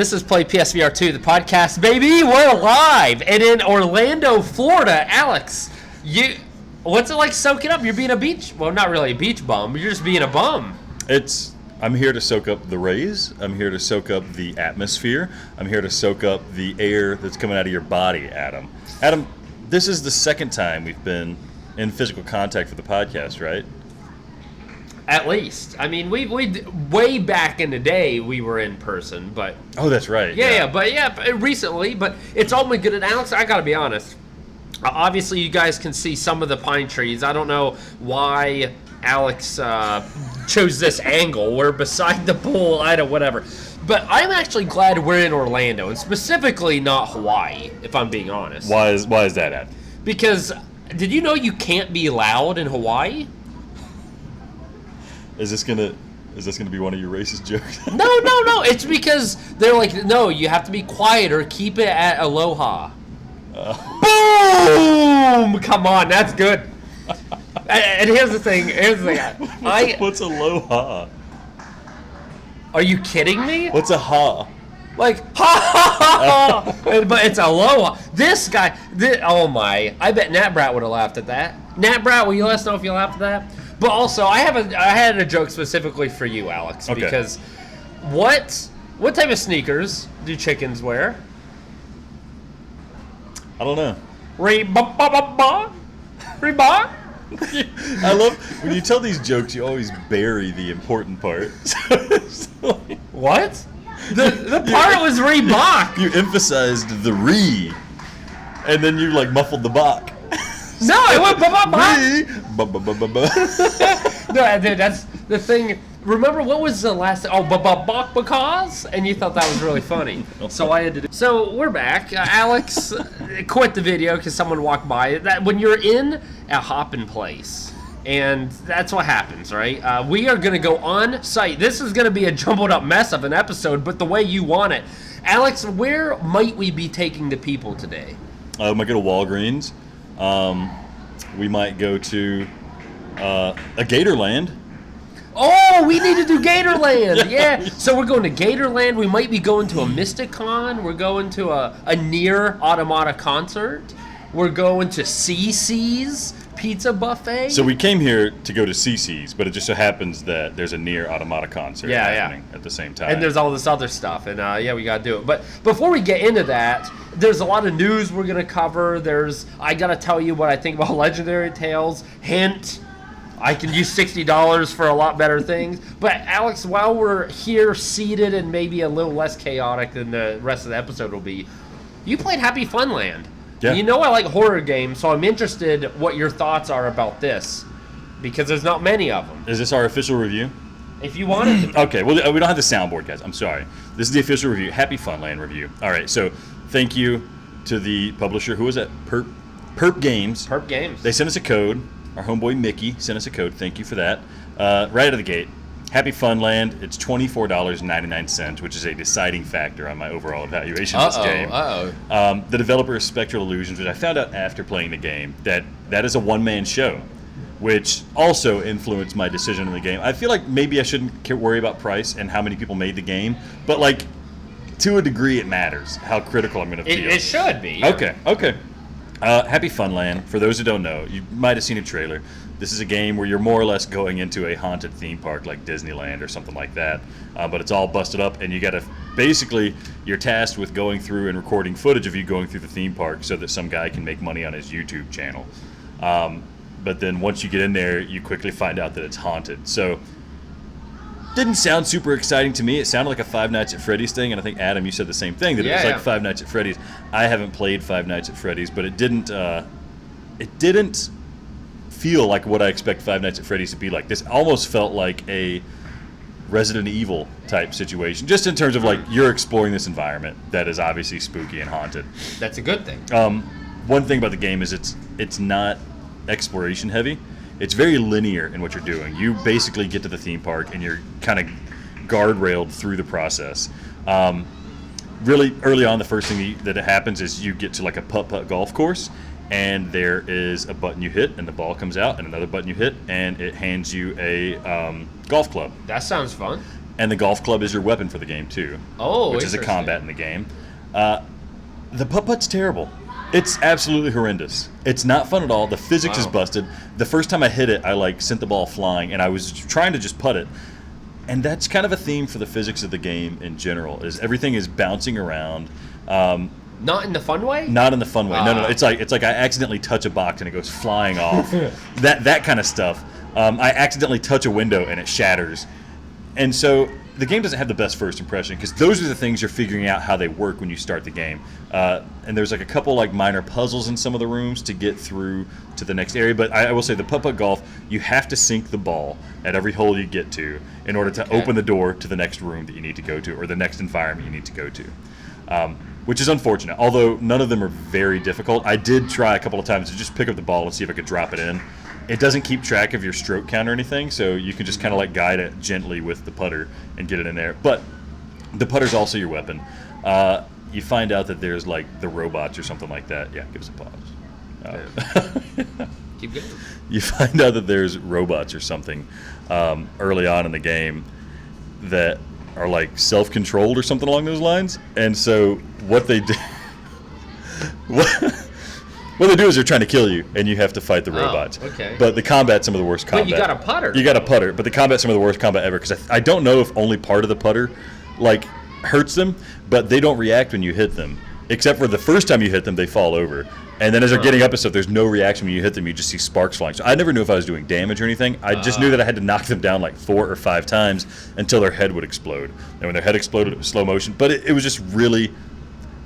This is PlayPSVR 2, the podcast, baby. We're live and in Orlando, Florida. Alex, what's it like soaking up? You're being a beach, well, not really a beach bum, but you're just being a bum. I'm here to soak up the rays. I'm here to soak up the atmosphere. I'm here to soak up the air that's coming out of your body, Adam. Adam, this is the second time we've been in physical contact for the podcast, right? At least. I mean, we way back in the day, we were in person, but... Oh, that's right. But recently, but it's all been good. And Alex, I gotta be honest. Obviously, you guys can see some of the pine trees. I don't know why Alex chose this angle. We're beside the pool, whatever. But I'm actually glad we're in Orlando, and specifically not Hawaii, if I'm being honest. Why is that, Ed? Because, did you know you can't be loud in Hawaii? Is this gonna be one of your racist jokes? No. It's because they're like, no, you have to be quiet or keep it at aloha. Boom! Come on, that's good. And here's the thing. What's aloha? Are you kidding me? What's a ha? Like, ha! But it's aloha. This guy, oh my. I bet Nat Brat would have laughed at that. Nat Brat, will you let us know if you laughed at that? But also, I had a joke specifically for you, Alex, okay. Because what type of sneakers do chickens wear? I don't know. Reebok? I love when you tell these jokes. You always bury the important part. What? The part was Reebok. You emphasized the re, and then you like muffled the bok. No, it went No, dude, that's the thing. Remember what was the last? Oh, because, and you thought that was really funny. So I had to do. So we're back. Alex quit the video because someone walked by. That when you're in a hopping place, and that's what happens, right? We are gonna go on site. This is gonna be a jumbled up mess of an episode, but the way you want it, Alex. Where might we be taking the people today? We might go to Walgreens. We might go to a Gatorland. Oh, we need to do Gatorland. Yeah. So we're going to Gatorland. We might be going to a Mysticon. We're going to a Near Automata concert. We're going to CC's Pizza Buffet. So we came here to go to CC's, but it just so happens that there's a Near Automata concert happening at the same time. And there's all this other stuff. And we got to do it. But before we get into that, there's a lot of news we're going to cover. I got to tell you what I think about Legendary Tales. Hint. I can use $60 for a lot better things. But, Alex, while we're here seated and maybe a little less chaotic than the rest of the episode will be, you played HappyFunland. Yeah. You know I like horror games, so I'm interested what your thoughts are about this. Because there's not many of them. Is this our official review? If you wanted to be. Okay, well, we don't have the soundboard, guys. I'm sorry. This is the official review. HappyFunland review. All right, so thank you to the publisher. Who was that? Perp Games. Perp Games. They sent us a code. Our homeboy Mickey sent us a code. Thank you for that. Right out of the gate, HappyFunland. It's $24.99, which is a deciding factor on my overall evaluation of this game. The developer is Spectral Illusions, which I found out after playing the game that is a one-man show, which also influenced my decision in the game. I feel like maybe I shouldn't worry about price and how many people made the game, but like to a degree it matters how critical I'm going to feel. It should be. Yeah. Okay. HappyFunland, for those who don't know, you might have seen a trailer. This is a game where you're more or less going into a haunted theme park like Disneyland or something like that, but it's all busted up, and you got to basically you're tasked with going through and recording footage of you going through the theme park so that some guy can make money on his YouTube channel. But then once you get in there, you quickly find out that it's haunted. So didn't sound super exciting to me. It sounded like a Five Nights at Freddy's thing, and I think, Adam, you said the same thing, that it was like Five Nights at Freddy's. I haven't played Five Nights at Freddy's, but it didn't feel like what I expect Five Nights at Freddy's to be like. This almost felt like a Resident Evil type situation, just in terms of like you're exploring this environment that is obviously spooky and haunted. That's a good thing. One thing about the game is it's not exploration heavy. It's very linear in what you're doing. You basically get to the theme park and you're kind of guardrailed through the process. Really early on, the first thing that happens is you get to like a putt-putt golf course, and there is a button you hit and the ball comes out, and another button you hit and it hands you a golf club. That sounds fun. and the golf club is your weapon for the game too. Oh, which is a combat in the game. The putt-putt's terrible. It's absolutely horrendous. It's not fun at all. The physics is busted. The first time I hit it, I like sent the ball flying, and I was trying to just putt it. And that's kind of a theme for the physics of the game in general. Is everything is bouncing around. Not in the fun way? Not in the fun way. No. It's like I accidentally touch a box and it goes flying off. that kind of stuff. I accidentally touch a window and it shatters. And so the game doesn't have the best first impression because those are the things you're figuring out how they work when you start the game. And there's like a couple like minor puzzles in some of the rooms to get through to the next area. But I will say the putt-putt golf, you have to sink the ball at every hole you get to in order to open the door to the next room that you need to go to or the next environment you need to go to. Which is unfortunate, although none of them are very difficult. I did try a couple of times to just pick up the ball and see if I could drop it in. It doesn't keep track of your stroke count or anything, so you can just kind of like guide it gently with the putter and get it in there. But the putter's also your weapon. You find out that there's like the robots or something like that. Yeah, give us a pause. Keep going. You find out that there's robots or something early on in the game that are like self-controlled or something along those lines. And so what they do what they do is they're trying to kill you and you have to fight the robots. Okay. But the combat's some of the worst combat. But you got a putter. You got a putter, but the combat's some of the worst combat ever because I don't know if only part of the putter like hurts them, but they don't react when you hit them. Except for the first time you hit them, they fall over. And then as they're getting up and stuff, there's no reaction when you hit them. You just see sparks flying. So I never knew if I was doing damage or anything. I just knew that I had to knock them down like 4 or 5 times until their head would explode. And when their head exploded, it was slow motion. But it was just really,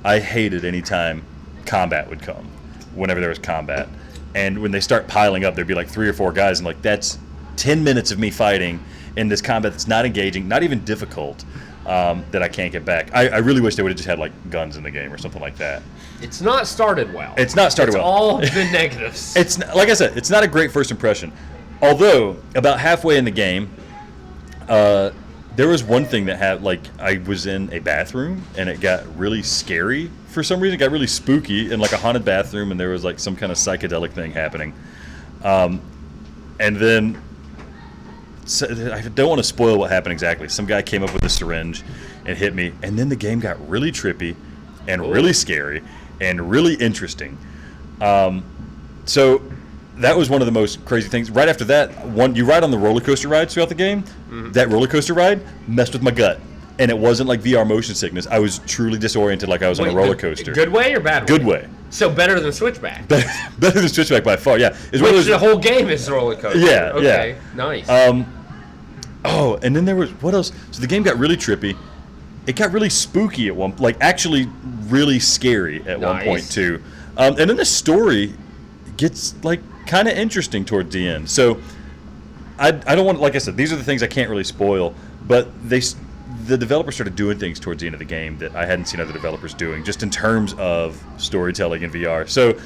I hated any time combat would come, whenever there was combat. And when they start piling up, there'd be like 3 or 4 guys. And like, that's 10 minutes of me fighting in this combat that's not engaging, not even difficult, that I can't get back. I really wish they would have just had like guns in the game or something like that. It's not started well. It's not started well. It's all been negatives. It's like I said, it's not a great first impression. Although about halfway in the game, there was one thing that had like I was in a bathroom and it got really scary for some reason. It got really spooky in like a haunted bathroom and there was like some kind of psychedelic thing happening. And then so I don't want to spoil what happened exactly. Some guy came up with a syringe and hit me, and then the game got really trippy and really scary and really interesting. So that was one of the most crazy things. Right after that, you ride on the roller coaster rides throughout the game. Mm-hmm. That roller coaster ride messed with my gut, and it wasn't like VR motion sickness. I was truly disoriented, like I was on a roller coaster. Good way or bad way? Good way. So better than Switchback. Better than Switchback by far. Yeah. Which the whole game is roller coaster. Yeah. Okay. Yeah. Nice. Oh, and then there was what else? So the game got really trippy. It got really spooky at one, like actually really scary at one point too. And then the story gets like kind of interesting towards the end. So I don't want, like I said, these are the things I can't really spoil. But the developers started doing things towards the end of the game that I hadn't seen other developers doing, just in terms of storytelling in VR. So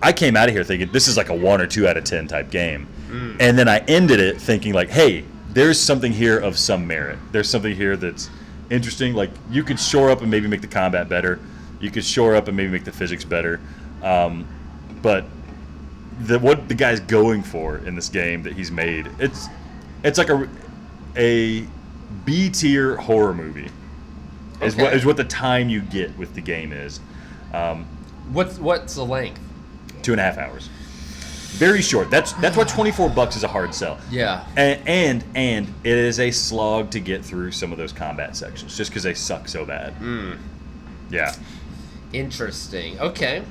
I came out of here thinking this is like a 1 or 2 out of 10 type game, and then I ended it thinking like, hey, there's something here of some merit. There's something here that's interesting. Like you could shore up and maybe make the combat better. You could shore up and maybe make the physics better. But what the guy's going for in this game that he's made, it's like a B-tier horror movie. Is what the time you get with the game is. What's the length? 2.5 hours. Very short. That's why $24 is a hard sell. Yeah. And it is a slog to get through some of those combat sections just because they suck so bad. Yeah. Interesting. Okay.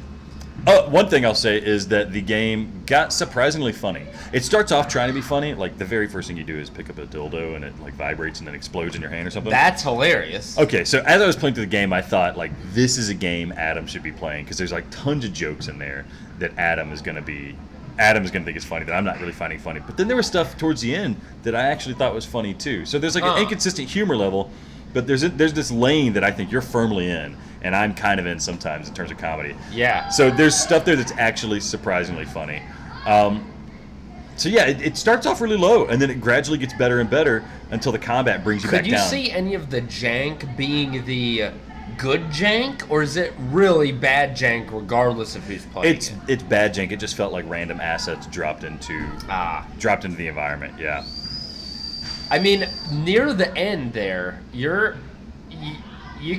One thing I'll say is that the game got surprisingly funny. It starts off trying to be funny. Like the very first thing you do is pick up a dildo and it like vibrates and then explodes in your hand or something. That's hilarious. Okay, so as I was playing through the game, I thought like this is a game Adam should be playing because there's like tons of jokes in there that Adam is gonna think is funny that I'm not really finding funny. But then there was stuff towards the end that I actually thought was funny too. So there's like an inconsistent humor level, but there's this lane that I think you're firmly in, and I'm kind of in sometimes in terms of comedy. Yeah. So there's stuff there that's actually surprisingly funny. So yeah, it starts off really low, and then it gradually gets better and better until the combat brings you back down. Could you see any of the jank being the good jank, or is it really bad jank regardless of who's playing it? It's bad jank. It just felt like random assets dropped into the environment. Yeah. I mean, near the end there, you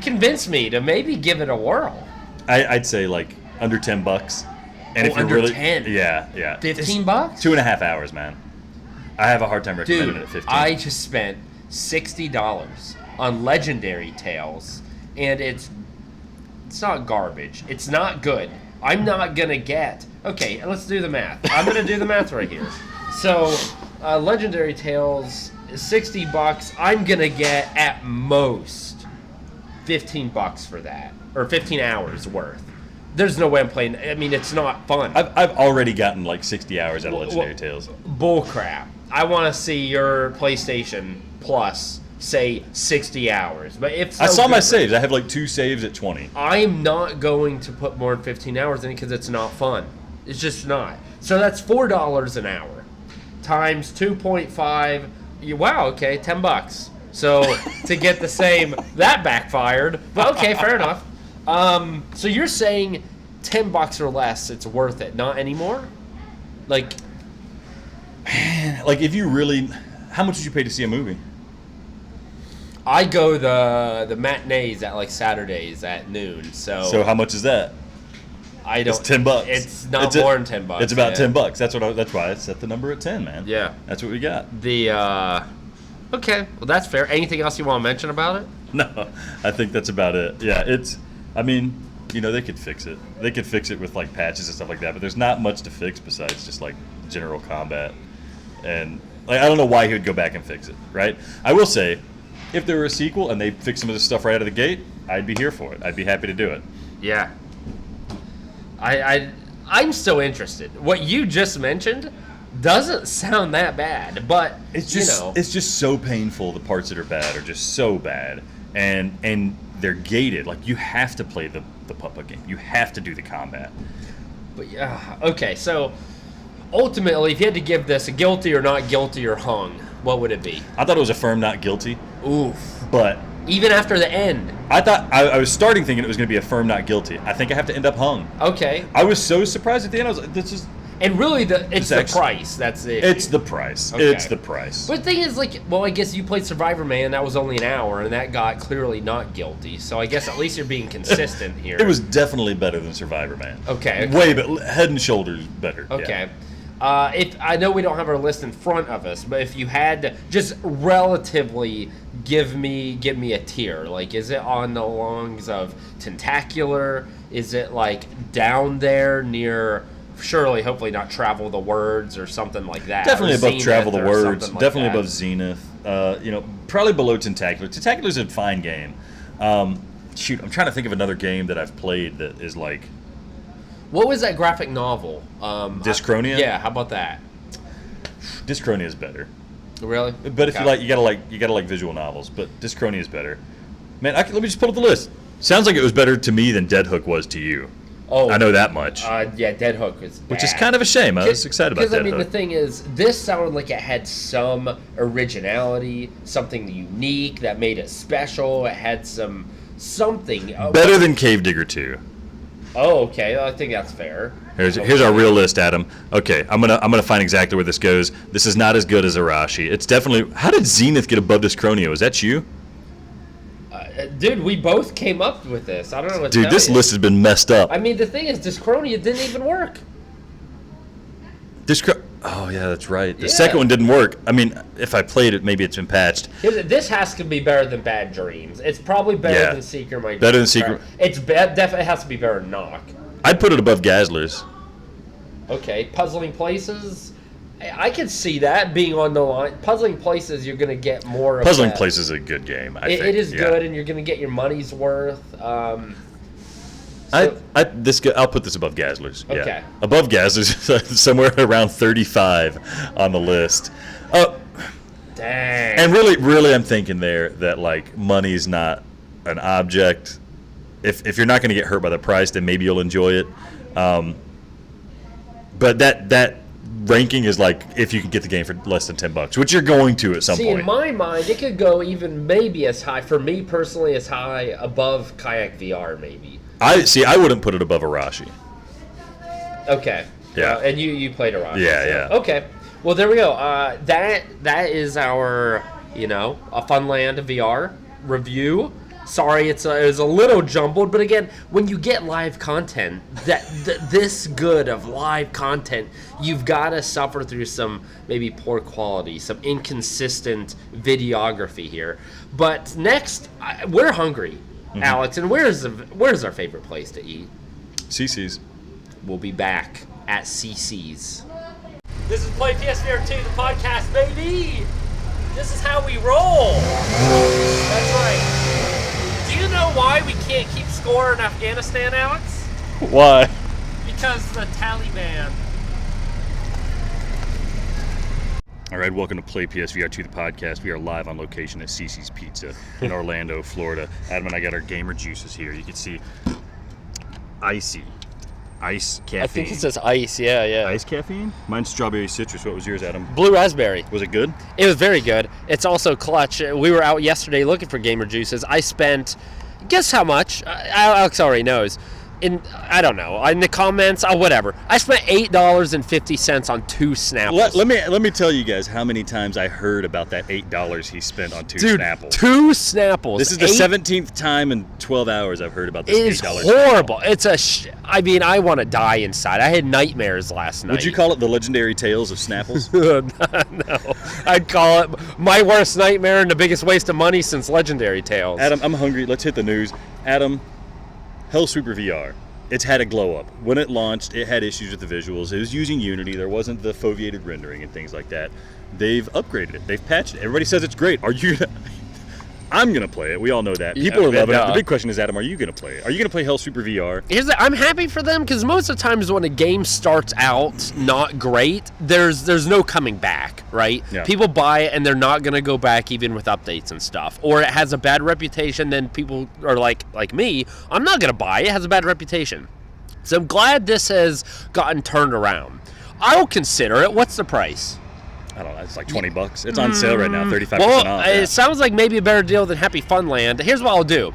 convinced me to maybe give it a whirl. I'd say like under $10. And if you're under really 10. Yeah. $15? 2.5 hours, man. I have a hard time recommending it at 15. I just spent $60 on Legendary Tales, and it's not garbage. It's not good. I'm not gonna get. Okay, let's do the math. I'm gonna do the math right here. So, Legendary Tales is $60. I'm gonna get at most $15 for that, or 15 hours worth. There's no way I'm playing. I mean, it's not fun. I've already gotten like 60 hours out of Legendary Tales. Bullcrap. I want to see your PlayStation Plus say 60 hours. But if so, I saw my saves. I have like 2 saves at 20. I'm not going to put more than 15 hours in it because it's not fun. It's just not. So that's $4 an hour times 2.5. Wow, okay, $10. So to get the same, that backfired. But okay, fair enough. So you're saying $10 or less, it's worth it, not anymore? Like, man, like if you really, how much did you pay to see a movie? I go the matinees at like Saturdays at noon. So how much is that? I don't. It's $10. It's not more than $10. It's about $10. That's why I set the number at 10, man. Yeah, that's what we got. Okay, well that's fair. Anything else you want to mention about it? No, I think that's about it. Yeah, I mean, they could fix it. They could fix it with like patches and stuff like that, but there's not much to fix besides just like general combat. And like I don't know why he would go back and fix it, right? I will say, if there were a sequel and they fixed some of this stuff right out of the gate, I'd be here for it. I'd be happy to do it. Yeah. I'm still interested. What you just mentioned doesn't sound that bad, but it's just so painful. The parts that are bad are just so bad, and they're gated. Like you have to play the puppet game. You have to do the combat. But yeah, okay. So ultimately, if you had to give this a guilty or not guilty or hung, what would it be? I thought it was a firm not guilty. Oof. But even after the end, I thought I was starting thinking it was going to be a firm not guilty. I think I have to end up hung. Okay. I was so surprised at the end. I was like, this is. And really, it's the price. That's the issue. It's the price. Okay. It's the price. But the thing is, like, well, I guess you played Survivor Man. That was only an hour, and that got clearly not guilty. So I guess at least you're being consistent here. It was definitely better than Survivor Man. Okay. Way, but head and shoulders better. Okay. Yeah. If I know we don't have our list in front of us, but if you had to just relatively give me a tier, like, is it on the lungs of Tentacular? Is it like down there near? Surely, hopefully not Travel the Words or something like that. Definitely above Zenith Travel the Words. Like definitely that. above Zenith. Probably below Tentacular. Tentacular's a fine game. Shoot, I'm trying to think of another game that I've played that is like. What was that graphic novel? Dyschronia? Yeah, how about that? Dyschronia is better. Really? But if you gotta like visual novels. But Dyschronia is better. Man, let me just pull up the list. Sounds like it was better to me than Dead Hook was to you. Oh, I know that much. Yeah, Dead Hook is bad. Which is kind of a shame. I was excited about Dead Hook. Because, I mean, the thing is, this sounded like it had some originality, something unique that made it special. It had something. Better than Cave Digger 2. Oh, okay. I think that's fair. Here's our real list, Adam. Okay, I'm gonna find exactly where this goes. This is not as good as Arashi. It's definitely. How did Zenith get above Dyschronia? Was that you? Dude, we both came up with this. I don't know what. Dude, this list has been messed up. I mean, the thing is, Dyschronia didn't even work. Oh yeah, that's right. The second one didn't work. I mean, if I played it, maybe it's been patched. This has to be better than Bad Dreams. It's probably better than Seeker. Better than Seeker. It's definitely has to be better than Knock. I'd put it above Gazler's. Okay, Puzzling Places. I could see that being on the line. Puzzling Places, you're going to get more of Puzzling that. Places is a good game, I think. It is good, and you're going to get your money's worth. I'll put this above Gazler's. Yeah. Okay. Above Gazler's, somewhere around 35 on the list. Dang. And really, I'm thinking there that, like, money's not an object. If you're not going to get hurt by the price, then maybe you'll enjoy it. But that ranking is like if you can get the game for less than $10, which you're going to at some point. In my mind, it could go even maybe as high, for me personally, as high above Kayak VR, maybe. I wouldn't put it above Arashi. Okay. Yeah. And you played Arashi. Yeah, so. yeah. Okay. Well, there we go. That is our a Funland VR review. Sorry, it was a little jumbled, but again, when you get live content, this good of live content, you've got to suffer through some maybe poor quality, some inconsistent videography here. But next, we're hungry, Alex, and where's our favorite place to eat? CC's. We'll be back at CC's. This is PlayPSVR 2, the podcast, baby. This is how we roll. That's right. Do you know why we can't keep score in Afghanistan, Alex? Why? Because the Taliban. All right, welcome to PlayPSVR 2, the podcast. We are live on location at CC's Pizza in Orlando, Florida. Adam and I got our gamer juices here. You can see icy. Ice caffeine. I think it says ice, yeah. Ice caffeine? Mine's strawberry citrus. What was yours, Adam? Blue raspberry. Was it good? It was very good. It's also clutch. We were out yesterday looking for gamer juices. I spent, guess how much? Alex already knows. I don't know. In the comments, whatever. I spent $8.50 on 2 Snapples. Let me tell you guys how many times I heard about that $8 he spent on 2 Snapples. 2 Snapples. This is the 17th time in 12 hours I've heard about this $8. It is horrible. Snapple. It's I want to die inside. I had nightmares last night. Would you call it the legendary tales of Snapples? No. I'd call it my worst nightmare and the biggest waste of money since Legendary Tales. Adam, I'm hungry. Let's hit the news. Adam, Hellsweeper VR. It's had a glow up. When it launched, it had issues with the visuals. It was using Unity. There wasn't the foveated rendering and things like that. They've upgraded it. They've patched it. Everybody says it's great. Are you? I'm gonna play it. We all know that. People are loving it. The big question is, Adam, are you gonna play it? Are you gonna play Hellsweeper VR? I'm happy for them because most of the times when a game starts out not great, there's no coming back, right? Yeah. People buy it and they're not gonna go back even with updates and stuff. Or it has a bad reputation, then people are like me, I'm not gonna buy it. It has a bad reputation. So I'm glad this has gotten turned around. I'll consider it. What's the price? I don't know, it's like $20. It's on sale right now, 35% well, off. It sounds like maybe a better deal than HappyFunland. Here's what I'll do.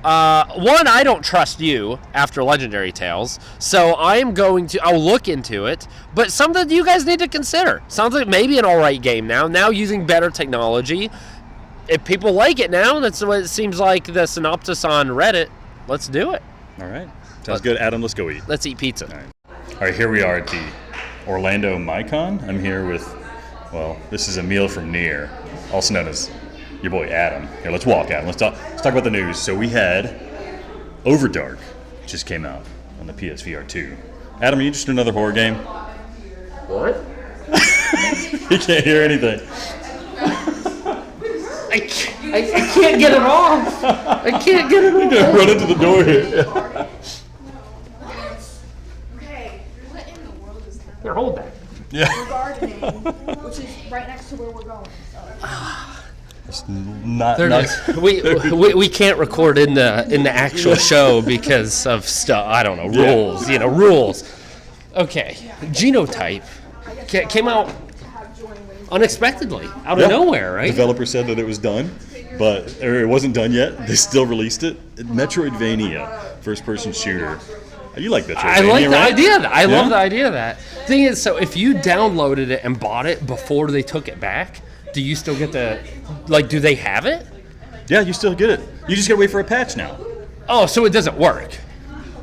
One, I don't trust you after Legendary Tales, so I'll look into it, but something you guys need to consider. Sounds like maybe an alright game now using better technology. If people like it now, that's what it seems like the synopsis on Reddit. Let's do it. All right. Sounds good. Adam, let's go eat. Let's eat pizza. All right, here we are at the Orlando MyCon. I'm here with... Well, this is Emil from Near, also known as your boy Adam. Here, let's walk, Adam. Let's talk about the news. So we had Overdark just came out on the PSVR 2. Adam, are you interested in another horror game? What? He can't hear anything. I can't get it off. I can't get it off. You're gonna run into the door here. Okay, what in the world is that? Here, hold that. Yeah. We're gardening, which is right next to where we're going. So. It's not. We can't record in the actual show because of stuff. I don't know, rules. Yeah. Rules. Okay, Genotype came out unexpectedly out of nowhere, right? Developer said that it was done, or it wasn't done yet. They still released it. Metroidvania, first-person shooter. You like Metroidvania, I like the right? idea of that. I love the idea of that. Thing is, so if you downloaded it and bought it before they took it back, do you still get do they have it? Yeah, you still get it. You just gotta wait for a patch now. Oh, so it doesn't work.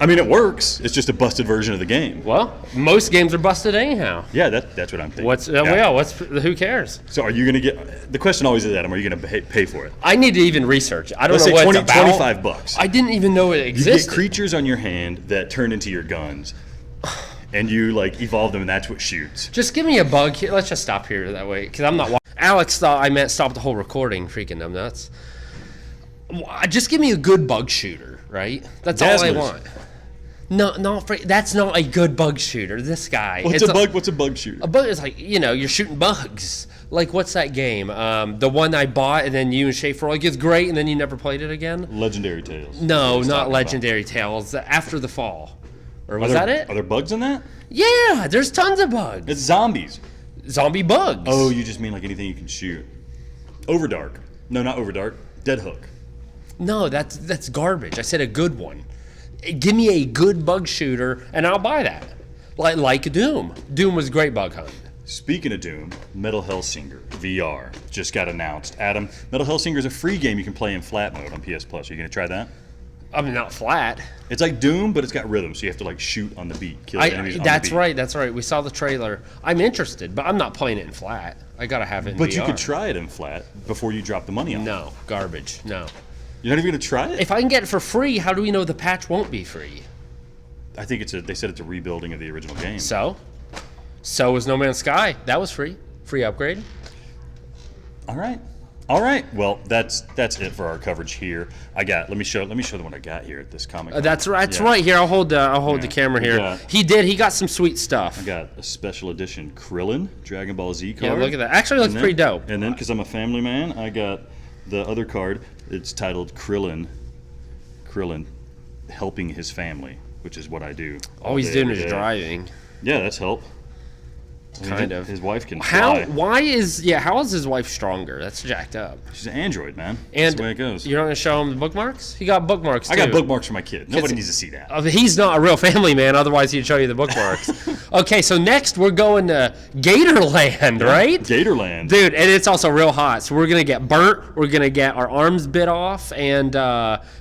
I mean, it works. It's just a busted version of the game. Well, most games are busted anyhow. Yeah, that's what I'm thinking. Who cares? So are you gonna get? The question always is, Adam, are you gonna pay for it? I need to even research it. I don't Let's know say what it's about. $25. I didn't even know it You existed. get creatures on your hand that turn into your guns, and you evolve them, and that's what shoots. Just give me a bug here. Let's just stop here that way, because I'm not. Alex thought I meant stop the whole recording. Freaking them nuts. Just give me a good bug shooter, right? That's all I want. No, that's not a good bug shooter. This guy. What's a bug shooter? A bug is like, you're shooting bugs. Like, what's that game? The one I bought, and then you and Schaefer were like, it's great, and then you never played it again? Legendary Tales. No, not Legendary Tales. After the Fall. Or was that it? Are there bugs in that? Yeah, there's tons of bugs. It's zombies. Zombie bugs. Oh, you just mean like anything you can shoot. Overdark. No, not Overdark. Dead Hook. No, that's garbage. I said a good one. Give me a good bug shooter, and I'll buy that. Like Doom. Doom was great bug hunt. Speaking of Doom, Metal Hellsinger VR just got announced. Adam, Metal Hellsinger is a free game you can play in flat mode on PS Plus. Are you going to try that? I mean, not flat. It's like Doom, but it's got rhythm, so you have to like shoot on the beat, kill enemies on the beat. That's right. We saw the trailer. I'm interested, but I'm not playing it in flat. I gotta have it in VR. But you could try it in flat before you drop the money on it. No, garbage. No. You're not even going to try it? If I can get it for free, how do we know the patch won't be free? I think they said it's a rebuilding of the original game. So was No Man's Sky. That was free. Free upgrade. All right. Well, that's it for our coverage here. Let me show them what I got here at this comic. That's right here. I'll hold the camera here. He got some sweet stuff. I got a special edition Krillin Dragon Ball Z card. Yeah, look at that. Actually, looks pretty dope. And then, because I'm a family man, I got the other card. It's titled Krillin helping his family, which is what I do. All he's doing is driving. Yeah, that's help. Kind of. His wife can fly. How is his wife stronger? That's jacked up. She's an android, man. And that's the way it goes. You're not going to show him the bookmarks? He got bookmarks, too. I got bookmarks for my kid. Nobody needs to see that. He's not a real family man, otherwise he'd show you the bookmarks. Okay, so next we're going to Gatorland, right? Gatorland. Dude, and it's also real hot. So we're going to get burnt. We're going to get our arms bit off, and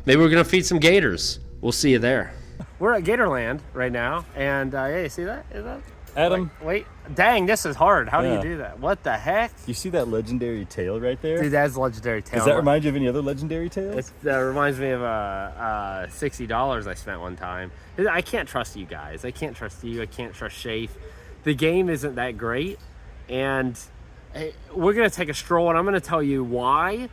maybe we're going to feed some gators. We'll see you there. We're at Gatorland right now, and yeah, you see that? Is that? Adam. Wait, dang, this is hard. How do you do that? What the heck? You see that legendary tail right there? Dude, that's legendary tail. Does that remind you of any other legendary tails? That reminds me of $60 I spent one time. I can't trust you guys. I can't trust you. I can't trust Shafe. The game isn't that great, and we're gonna take a stroll, and I'm gonna tell you why.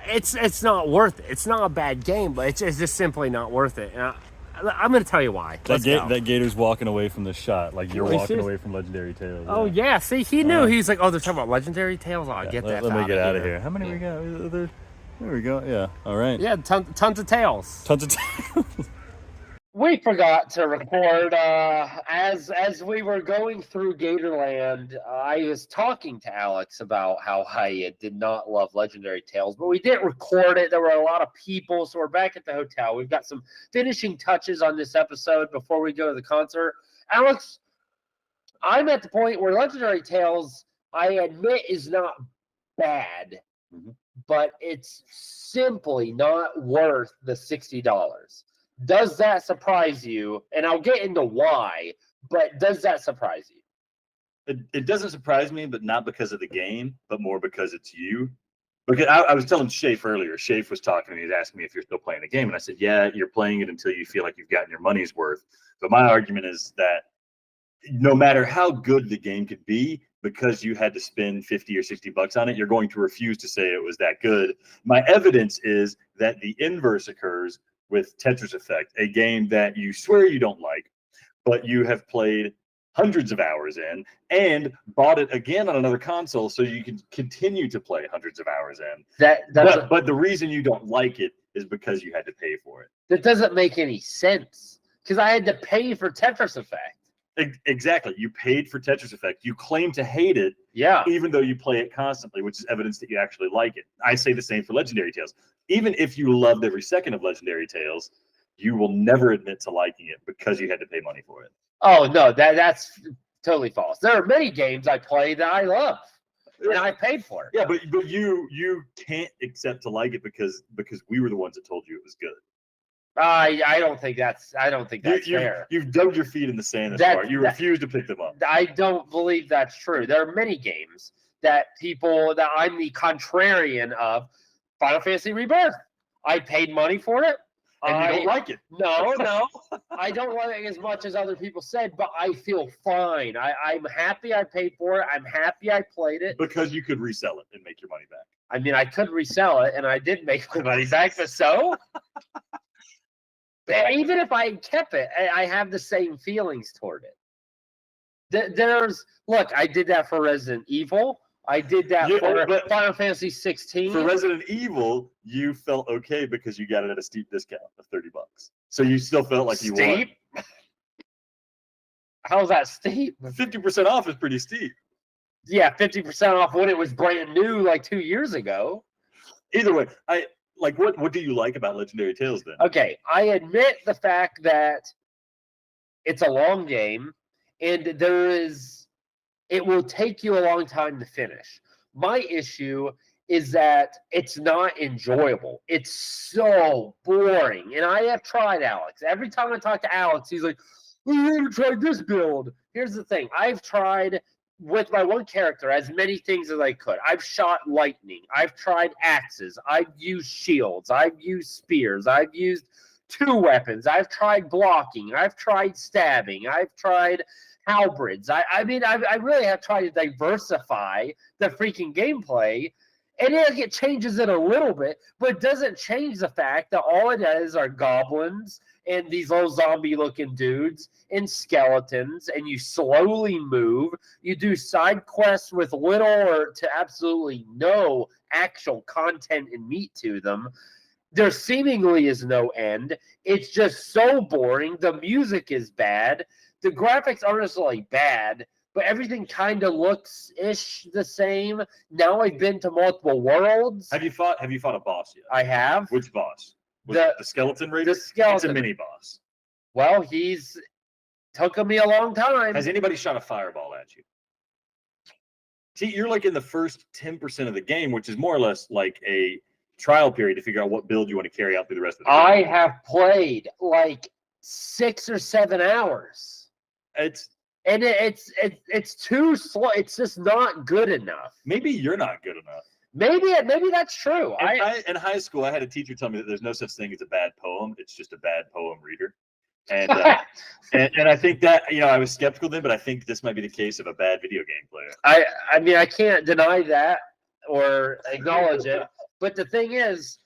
It's not worth it. It's not a bad game, but it's just simply not worth it. And I'm going to tell you why. That gator's walking away from the shot, like you're walking away from Legendary Tales. Oh, yeah. See, he knew. He's like, oh, they're talking about Legendary Tales? Oh, get that Let me get out of here. How many we got? There we go. Yeah. All right. Yeah, tons of tails. Tons of tails. We forgot to record as we were going through Gatorland. I was talking to Alex about how I did not love Legendary Tales, but we didn't record it. There were a lot of people, so we're back at the hotel. We've got some finishing touches on this episode before we go to the concert. Alex, I'm at the point where Legendary Tales, I admit, is not bad, but it's simply not worth the $60. Does that surprise you? And I'll get into why, but does that surprise you? It doesn't surprise me, but not because of the game, but more because it's you. Because I was telling Shafe earlier, Shafe was talking to me, he's asking me if you're still playing the game, and I said, yeah, you're playing it until you feel like you've gotten your money's worth. But my argument is that no matter how good the game could be, because you had to spend 50 or 60 bucks on it, you're going to refuse to say it was that good. My evidence is that the inverse occurs with Tetris Effect, a game that you swear you don't like, but you have played hundreds of hours in and bought it again on another console so you can continue to play hundreds of hours in. But the reason you don't like it is because you had to pay for it. That doesn't make any sense, because I had to pay for Tetris Effect. Exactly. You paid for Tetris Effect. You claim to hate it, even though you play it constantly, which is evidence that you actually like it. I say the same for Legendary Tales. Even if you loved every second of Legendary Tales, you will never admit to liking it because you had to pay money for it. Oh, no, that's totally false. There are many games I play that I love, and I paid for it. Yeah, but you can't accept to like it because we were the ones that told you it was good. I don't think that's fair. You've dug your feet in the sand this far. You refuse to pick them up. I don't believe that's true. There are many games that I'm the contrarian of. Final Fantasy Rebirth. I paid money for it. And you don't like it. No. I don't like it as much as other people said, but I feel fine. I'm happy I paid for it. I'm happy I played it. Because you could resell it and make your money back. I mean, I could resell it, and I did make my money back, but so? Even if I kept it, I have the same feelings toward it. Look, I did that for Resident Evil. I did that for Final Fantasy 16. For Resident Evil, you felt okay because you got it at a steep discount of $30. So you still felt like you won. Steep? How's that steep? 50% off is pretty steep. Yeah, 50% off when it was brand new like 2 years ago. Either way, what do you like about Legendary Tales then? Okay, I admit the fact that it's a long game, and there is it will take you a long time to finish. My issue is that it's not enjoyable. It's so boring. And I have tried, Alex. Every time I talk to Alex, he's like, "We haven't tried this build." Here's the thing. I've tried with my one character as many things as I could. I've shot lightning. I've tried axes. I've used shields. I've used spears. I've used 2 weapons. I've tried blocking. I've tried stabbing. I've tried halberds. I mean, I really have tried to diversify the freaking gameplay. And it changes it a little bit, but it doesn't change the fact that all it is are goblins and these little zombie-looking dudes and skeletons, and you slowly move. You do side quests with little or to absolutely no actual content and meat to them. There seemingly is no end. It's just so boring. The music is bad. The graphics aren't necessarily bad, but everything kind of looks-ish the same. Now I've been to multiple worlds. Have you fought a boss yet? I have. Which boss? Was it the skeleton raider? The skeleton. It's a mini boss. Well, he's took me a long time. Has anybody shot a fireball at you? See, you're like in the first 10% of the game, which is more or less like a trial period to figure out what build you want to carry out through the rest of the game. I have played like 6 or 7 hours. It's too slow. It's just not good enough. Maybe you're not good enough. Maybe that's true. In high school, I had a teacher tell me that there's no such thing as a bad poem. It's just a bad poem reader. And and I think that, I was skeptical then, but I think this might be the case of a bad video game player. I mean, I can't deny that or acknowledge it. But the thing is,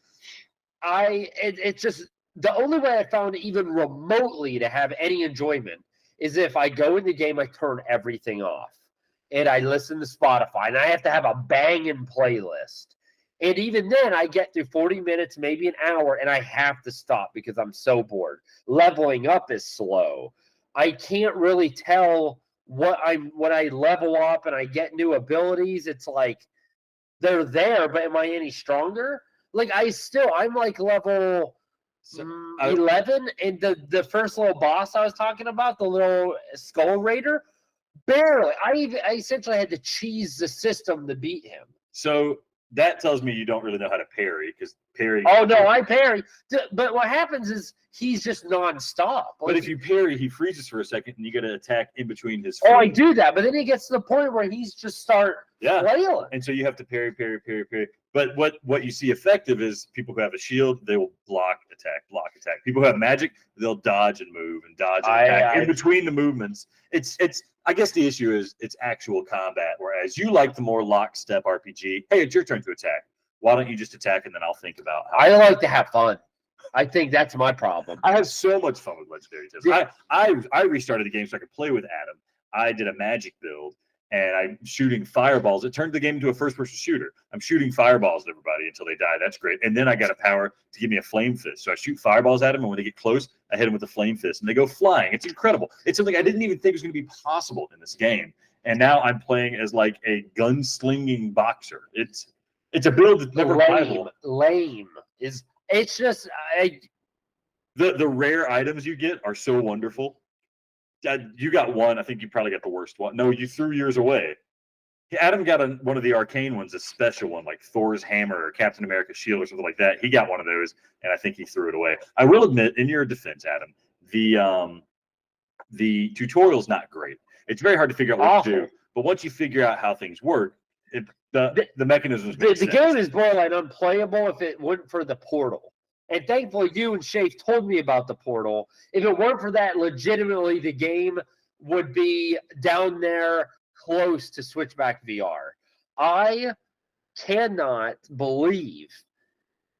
it's just the only way I found even remotely to have any enjoyment is if I go in the game, I turn everything off and I listen to Spotify, and I have to have a banging playlist. And even then, I get through 40 minutes, maybe an hour, and I have to stop because I'm so bored. Leveling up is slow. I can't really tell when I level up and I get new abilities. It's like they're there, but am I any stronger? Like I'm like level 11, and the first little boss I was talking about, the little skull raider, barely. I essentially had to cheese the system to beat him. So that tells me you don't really know how to parry, because parry. Oh no, I parry. But what happens is he's just nonstop. But if you parry, he freezes for a second, and you got to attack in between his. Oh, I do that, but then he gets to the point where he's just flailing. And so you have to parry. But what you see effective is people who have a shield, they will block, attack. People who have magic, they'll dodge and move and dodge and attack. In between the movements, it's. I guess the issue is it's actual combat, whereas you like the more lockstep RPG. Hey, it's your turn to attack. Why don't you just attack, and then I'll think about how. I like to have fun. I think that's my problem. I have so much fun with Legendary Test. I restarted the game so I could play with Adam. I did a magic build, and I'm shooting fireballs. It turned the game into a first-person shooter. I'm shooting fireballs at everybody until they die. That's great. And then I got a power to give me a flame fist. So I shoot fireballs at them, and when they get close, I hit them with a flame fist, and they go flying. It's incredible. It's something I didn't even think was going to be possible in this game. And now I'm playing as like a gunslinging boxer. It's a build that's never playable. Lame. It's just the rare items you get are so wonderful. You got one. I think you probably got the worst one. No, you threw yours away. Adam got one of the arcane ones, a special one, like Thor's hammer or Captain America's shield or something like that. He got one of those, and I think he threw it away. I will admit, in your defense, Adam, the tutorial's not great. It's very hard to figure out what to do. But once you figure out how things work, the mechanisms make sense. The game is borderline unplayable if it weren't for the portal. And thankfully, you and Shafe told me about the portal. If it weren't for that, legitimately, the game would be down there close to Switchback VR. I cannot believe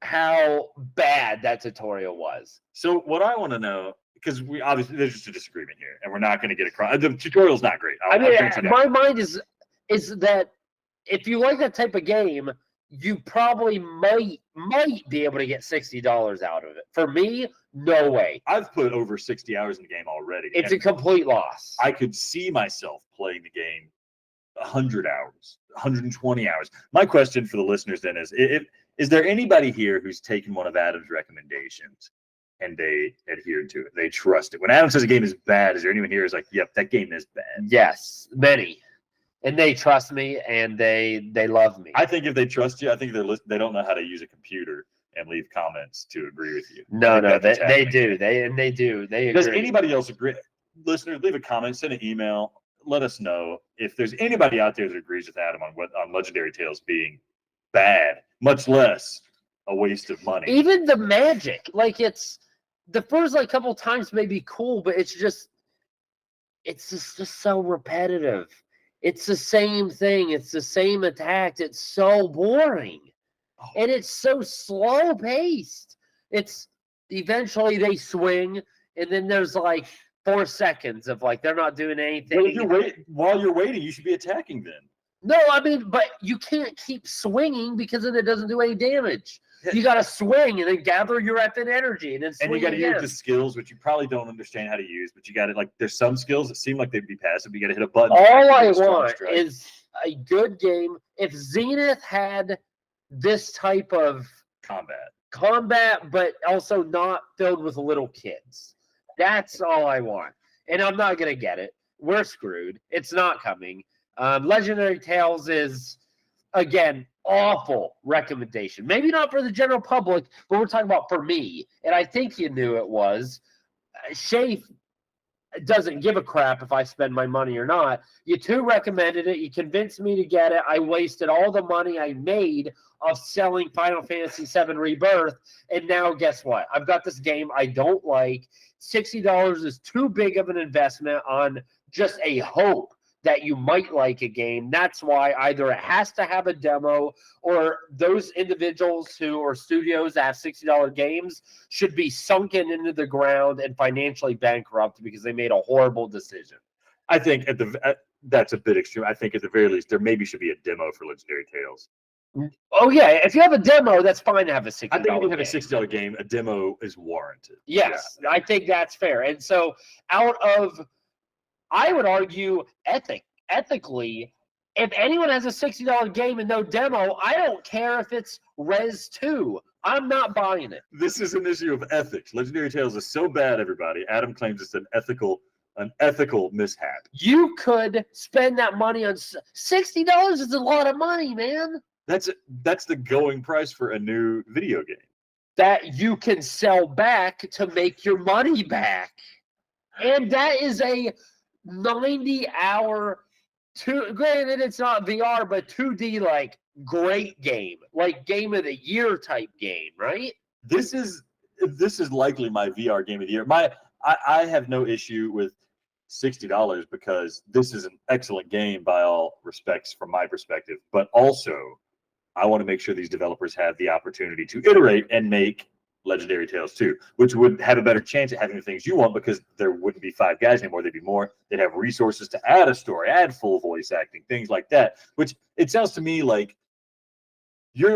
how bad that tutorial was. So what I want to know, because we obviously there's just a disagreement here, and we're not going to get across. The tutorial's not great. My mind is that if you like that type of game, you probably might be able to get $60 out of it. For me, no way. I've put over 60 hours in the game already. It's a complete loss. I could see myself playing the game 100 hours, 120 hours. My question for the listeners then is there anybody here who's taken one of Adam's recommendations and they adhered to it? They trust it. When Adam says a game is bad, is there anyone here who's like, yep, that game is bad? Yes, many. and they trust me and they love me. I think if they trust you, I think they don't know how to use a computer and leave comments to agree with you. No, they do. They do. They agree. Does anybody else agree? Listeners, leave a comment, send an email. Let us know if there's anybody out there that agrees with Adam on Legendary Tales being bad, much less a waste of money. Even the magic, like it's the first like couple times may be cool, but it's just so repetitive. It's the same thing. It's the same attack. It's so boring, and it's so slow paced. It's eventually they swing, and then there's like 4 seconds of like they're not doing anything. Well, while you're waiting, you should be attacking then. No, I mean, but you can't keep swinging because then it doesn't do any damage. You got to swing and then gather your effing energy and then swing. And you got to again. use the skills, which you probably don't understand how to use, but you got to like. There's some skills that seem like they'd be passive. You got to hit a button. All I want is a good game. If Zenith had this type of combat, but also not filled with little kids, that's all I want. And I'm not gonna get it. We're screwed. It's not coming. Legendary Tales is, again, awful recommendation. Maybe not for the general public, but we're talking about for me. And I think you knew it was. Shafe doesn't give a crap if I spend my money or not. You two recommended it. You convinced me to get it. I wasted all the money I made of selling Final Fantasy VII Rebirth. And now guess what? I've got this game I don't like. $60 is too big of an investment on just a hope that you might like a game. That's why either it has to have a demo or those individuals or studios that have $60 games should be sunken into the ground and financially bankrupt because they made a horrible decision. I think that's a bit extreme. I think at the very least there maybe should be a demo for Legendary Tales. Oh yeah, if you have a demo, that's fine to have a $60 I think if you have a $60 game, a demo is warranted. Yes, yeah. I think that's fair. And so I would argue ethically, if anyone has a $60 game and no demo, I don't care if it's Res 2. I'm not buying it. This is an issue of ethics. Legendary Tales is so bad, everybody. Adam claims it's an ethical mishap. You could spend that money on $60 is a lot of money, man. That's the going price for a new video game. That you can sell back to make your money back. And that is a 90-hour, granted it's not VR, but 2D like great game, like game of the year type game, right? This is likely my VR game of the year. I have no issue with $60 because this is an excellent game by all respects from my perspective, but also I want to make sure these developers have the opportunity to iterate and make Legendary Tales 2, which would have a better chance at having the things you want because there wouldn't be 5 guys anymore. There'd be more. They'd have resources to add a story, add full voice acting, things like that, which it sounds to me like you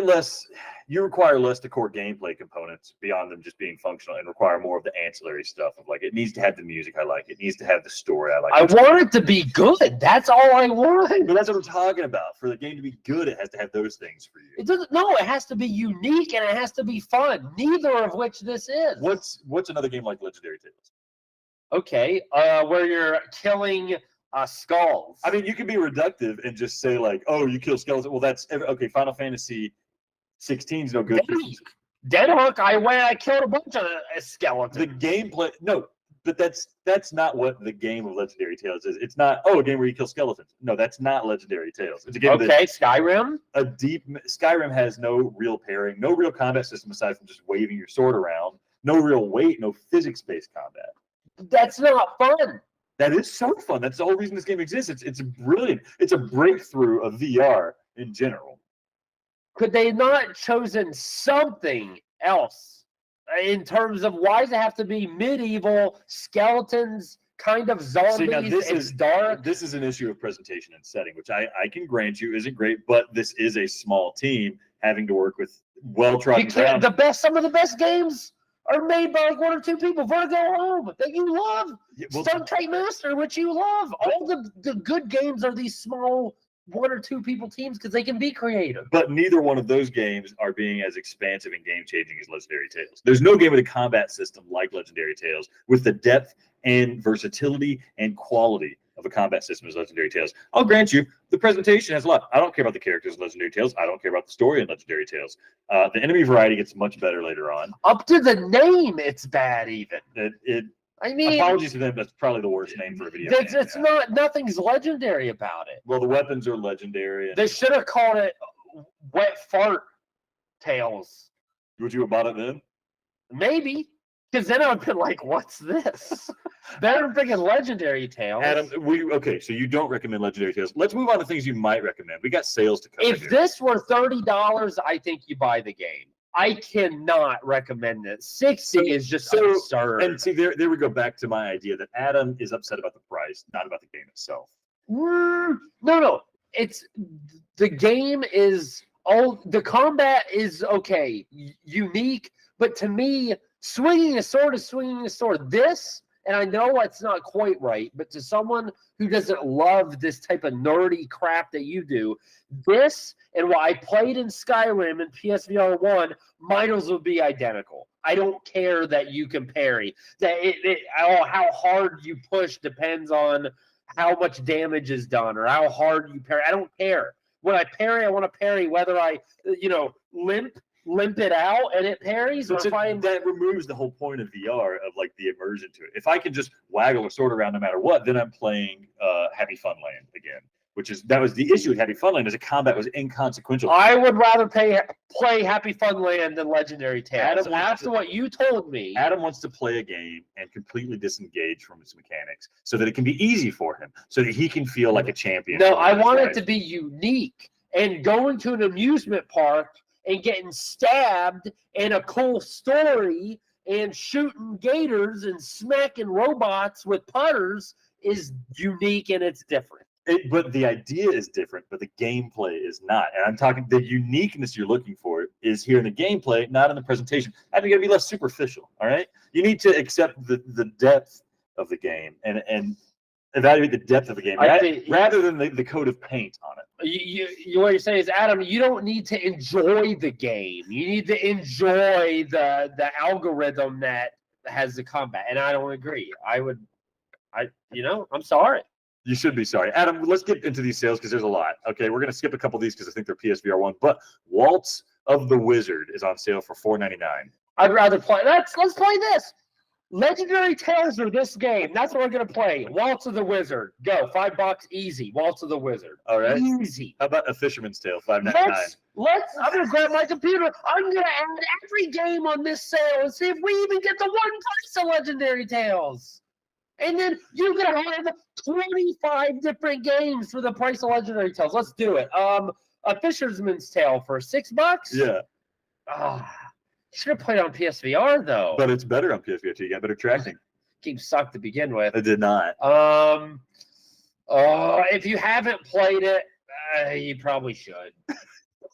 require less to core gameplay components beyond them just being functional and require more of the ancillary stuff of like it needs to have the music I like, it needs to have the story I like. I want it to be good. That's all I want. But that's what I'm talking about. For the game to be good, it has to have those things for you. It doesn't. No, it has to be unique and it has to be fun. Neither of which this is. What's another game like Legendary Tales? Okay, where you're killing skulls. I mean, you can be reductive and just say like, "Oh, you kill skeletons." Well, that's okay. Final Fantasy 16 is no good. Dead Hook, I killed a bunch of skeletons. The gameplay, no, but that's not what the game of Legendary Tales is. It's not a game where you kill skeletons. No, that's not Legendary Tales. It's a game Skyrim. Skyrim has no real pairing, no real combat system aside from just waving your sword around. No real weight, no physics-based combat. That's not fun. That is so fun. That's the whole reason this game exists. It's brilliant. It's a breakthrough of VR in general. Could they not chosen something else in terms of why does it have to be medieval skeletons, kind of zombies? See, now this is dark. This is an issue of presentation and setting, which I can grant you isn't great, but this is a small team having to work with well-trodden ground. Some of the best games are made by like 1 or 2 people. Vertigo Home that you love. Stunt Kite Master, which you love. All the good games are these small 1 or 2 people teams because they can be creative. But neither one of those games are being as expansive and game-changing as Legendary Tales. There's no game with a combat system like Legendary Tales with the depth and versatility and quality of of a combat system as Legendary Tales. I'll grant you, the presentation has a lot. I don't care about the characters in Legendary Tales. I don't care about the story in Legendary Tales. The enemy variety gets much better later on. Up to the name, it's bad even. I mean, apologies to them. That's probably the worst name for a video game. It's not. Nothing's legendary about it. Well, the weapons are legendary. They should have called it Wet Fart Tales. Would you have bought it then? Maybe, because then I would have been like, "What's this?" Better than freaking Legendary Tales. Adam, okay, so you don't recommend Legendary Tales. Let's move on to things you might recommend. We got sales to cover. If here. this were $30, I think you buy the game. I cannot recommend it. 60 is just absurd. And see, there we go back to my idea that Adam is upset about the price, not about the game itself. No. It's the game is the combat is okay, unique, but to me, swinging a sword is swinging a sword. This, and I know it's not quite right, but to someone who doesn't love this type of nerdy crap that you do, this and what I played in Skyrim and PSVR 1 might as well be identical. I don't care that you can parry. That how hard you push depends on how much damage is done or how hard you parry. I don't care. When I parry, I want to parry whether I, limp it out and it parries. Or that removes the whole point of VR of like the immersion to it. If I can just waggle a sword around no matter what, then I'm playing HappyFunland again. That was the issue with HappyFunland, is the combat was inconsequential. I would rather play HappyFunland than Legendary Tales. After what you told me, Adam wants to play a game and completely disengage from its mechanics so that it can be easy for him, so that he can feel like a champion. No, I want it to be unique. And going to an amusement park and getting stabbed and a cool story and shooting gators and smacking robots with putters is unique and it's different. But the idea is different, but the gameplay is not. And I'm talking the uniqueness you're looking for is here in the gameplay, not in the presentation. I think you got to be less superficial. All right, you need to accept the depth of the game and evaluate the depth of the game rather than the coat of paint on it. What you're saying is, Adam, you don't need to enjoy the game. You need to enjoy the algorithm that has the combat. And I don't agree. I'm sorry. You should be sorry. Adam, let's get into these sales because there's a lot. Okay, we're going to skip a couple of these because I think they're PSVR 1. But Waltz of the Wizard is on sale for $4.99. I'd rather play. Let's play this. Legendary Tales or this game. That's what we're going to play. Waltz of the Wizard. Go. $5 easy. Waltz of the Wizard. All right. Easy. How about A Fisherman's Tale? $5.99. I'm going to grab my computer. I'm going to add every game on this sale and see if we even get the one price of Legendary Tales. And then you're going to have 25 different games for the price of Legendary Tales. Let's do it. A Fisherman's Tale for $6? Yeah. You should have played on PSVR, though. But it's better on PSVR 2. You got better tracking. Game sucked to begin with. It did not. If you haven't played it, you probably should.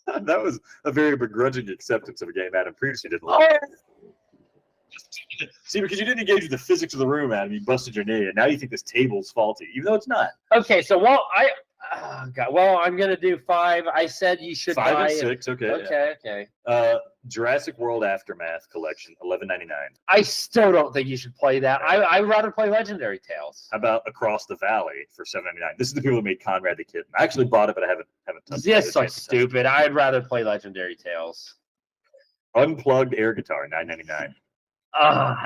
That was a very begrudging acceptance of a game Adam previously didn't like. See, because you didn't engage with the physics of the room, Adam, you busted your knee, and now you think this table's faulty, even though it's not. Okay, so I'm gonna do 5. I said you should 5 buy and 6. Okay. Okay. Jurassic World Aftermath Collection, $11.99. I still don't think you should play that. I'd rather play Legendary Tales. How about Across the Valley for $7.99? This is the people who made Conrad the Kitten. I actually bought it, but I haven't touched it. This is stupid. I'd rather play Legendary Tales. Unplugged air guitar, $9.99.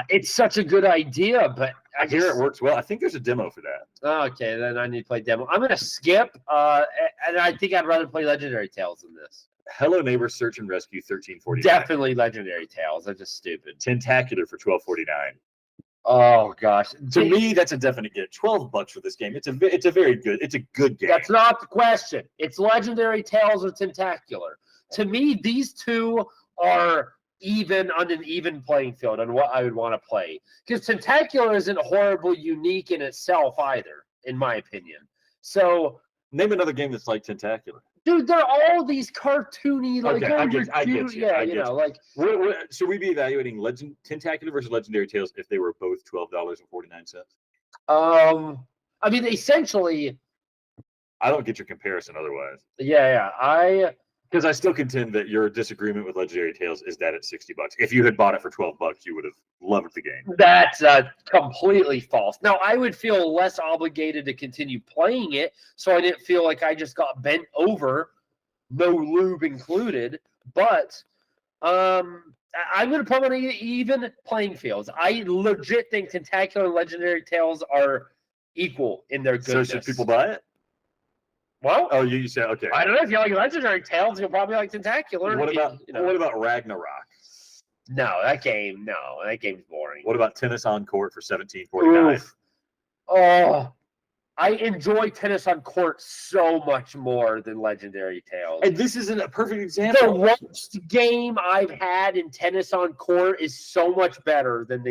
It's such a good idea, but I hear it works well. I think there's a demo for that. Okay, then I need to play demo. I'm gonna skip, and I think I'd rather play Legendary Tales than this. Hello Neighbor Search and Rescue, $13.49. Definitely Legendary Tales. That's just stupid. Tentacular for $12.49. Oh gosh, to me that's a definite get. $12 for this game. It's a very good. It's a good game. That's not the question. It's Legendary Tales or Tentacular. To me, these two are even on an even playing field on what I would want to play. Because Tentacular isn't horribly unique in itself either, in my opinion. So name another game that's like Tentacular. Dude, they're all these cartoony, like okay, I get you. Like. Should we be evaluating Tentacular versus Legendary Tales if they were both $12.49? I mean, essentially. I don't get your comparison otherwise. Yeah. Because I still contend that your disagreement with Legendary Tales is that it's $60. If you had bought it for $12, you would have loved the game. That's completely false. Now, I would feel less obligated to continue playing it, so I didn't feel like I just got bent over, no lube included. But I'm going to put on even playing fields. I legit think Tentacular and Legendary Tales are equal in their goodness. So should people buy it? Well, Oh, you said okay. I don't know if you like Legendary Tales, you'll probably like Tentacular. What about you know. what about Ragnarok? No, that game's boring. What about Tennis on Court for $17.49? Oh, I enjoy Tennis on Court so much more than Legendary Tales. And this isn't a perfect The example. worst game I've had in Tennis on Court is so much better than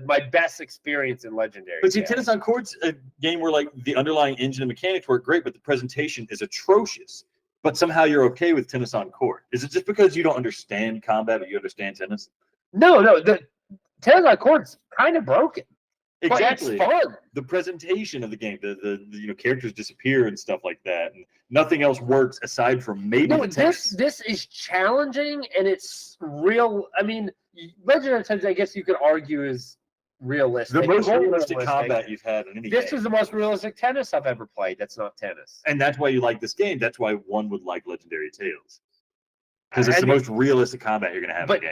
my best experience in Legendary But see, Tales. Tennis on Court's a game where like the underlying engine and mechanics work great, but the presentation is atrocious. But somehow you're okay with Tennis on Court. Is it just because you don't understand combat, but you understand tennis? No, the Tennis on Court's kind of broken. Exactly. But it's fun. The presentation of the game, the characters disappear and stuff like that, and nothing else works aside from maybe No, the tennis. this is challenging and it's real. I mean, Legendary Tales, I guess you could argue, is realistic. The most More realistic combat you've had in any This game. is the most realistic tennis I've ever played. That's not tennis. And that's why you like this game. That's why one would like Legendary Tales. Because it's I the mean, most realistic combat you're going to have in But the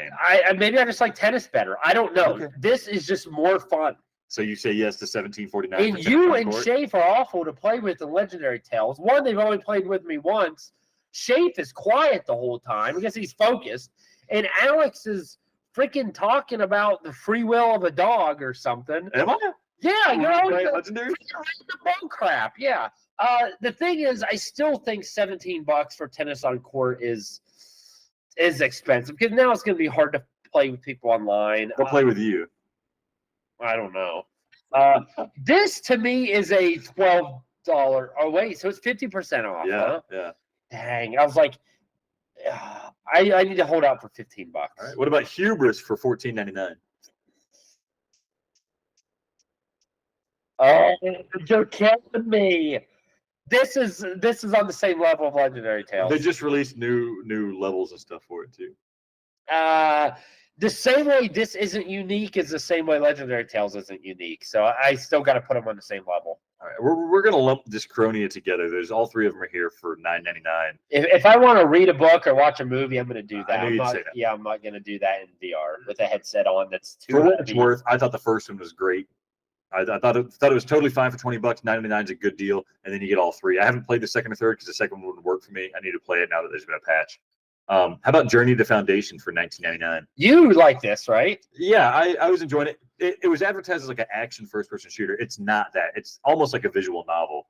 game. maybe I just like tennis better. I don't know. Okay. This is just more fun. So you say yes to $17.49. And you and Shafe are awful to play with in Legendary Tales. One, they've only played with me once. Shafe is quiet the whole time because he's focused. And Alex is freaking talking about the free will of a dog or something. Am I? Yeah, you know, Right, the Legendary? bull crap. Yeah. The thing is, I still think $17 for Tennis on Court is expensive because now it's going to be hard to play with people online. I'll play with you. I don't know. This to me is a $12. Oh wait, so it's 50% off. Yeah, Huh? yeah. Dang, I was like, I need to hold out for $15. All right. What about Hubris for $14.99? Oh, you're killing me. This is on the same level of Legendary Tales. They just released new levels and stuff for it too. The same way this isn't unique is the same way Legendary Tales isn't unique. So I still got to put them on the same level. All right, we're gonna lump Discronia together. There's all three of them are here for $9.99. If I want to read a book or watch a movie, I'm going to do that. I knew you'd say that. Yeah, I'm not going to do that in VR with a headset on. That's too For what it's heavy. worth, I thought the first one was great. I thought it was totally fine for $20. $9.99 is a good deal, and then you get all three. I haven't played the second or third because the second one wouldn't work for me. I need to play it now that there's been a patch. How about Journey to Foundation for $19.99? You like this, right? Yeah, I was enjoying it. It was advertised as like an action first-person shooter. It's not that. It's almost like a visual novel.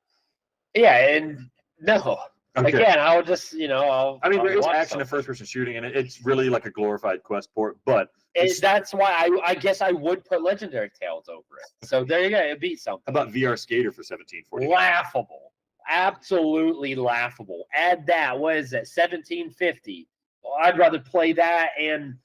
Yeah, and no. Okay. Again, I'll just, there is action and first-person shooting, and it's really like a glorified quest port, but that's why I guess I would put Legendary Tales over it. So there you go. It beats something. how about VR Skater for $17.49? Laughable. Absolutely laughable. Add that. What is it? $17.50. Well, I'd rather play that and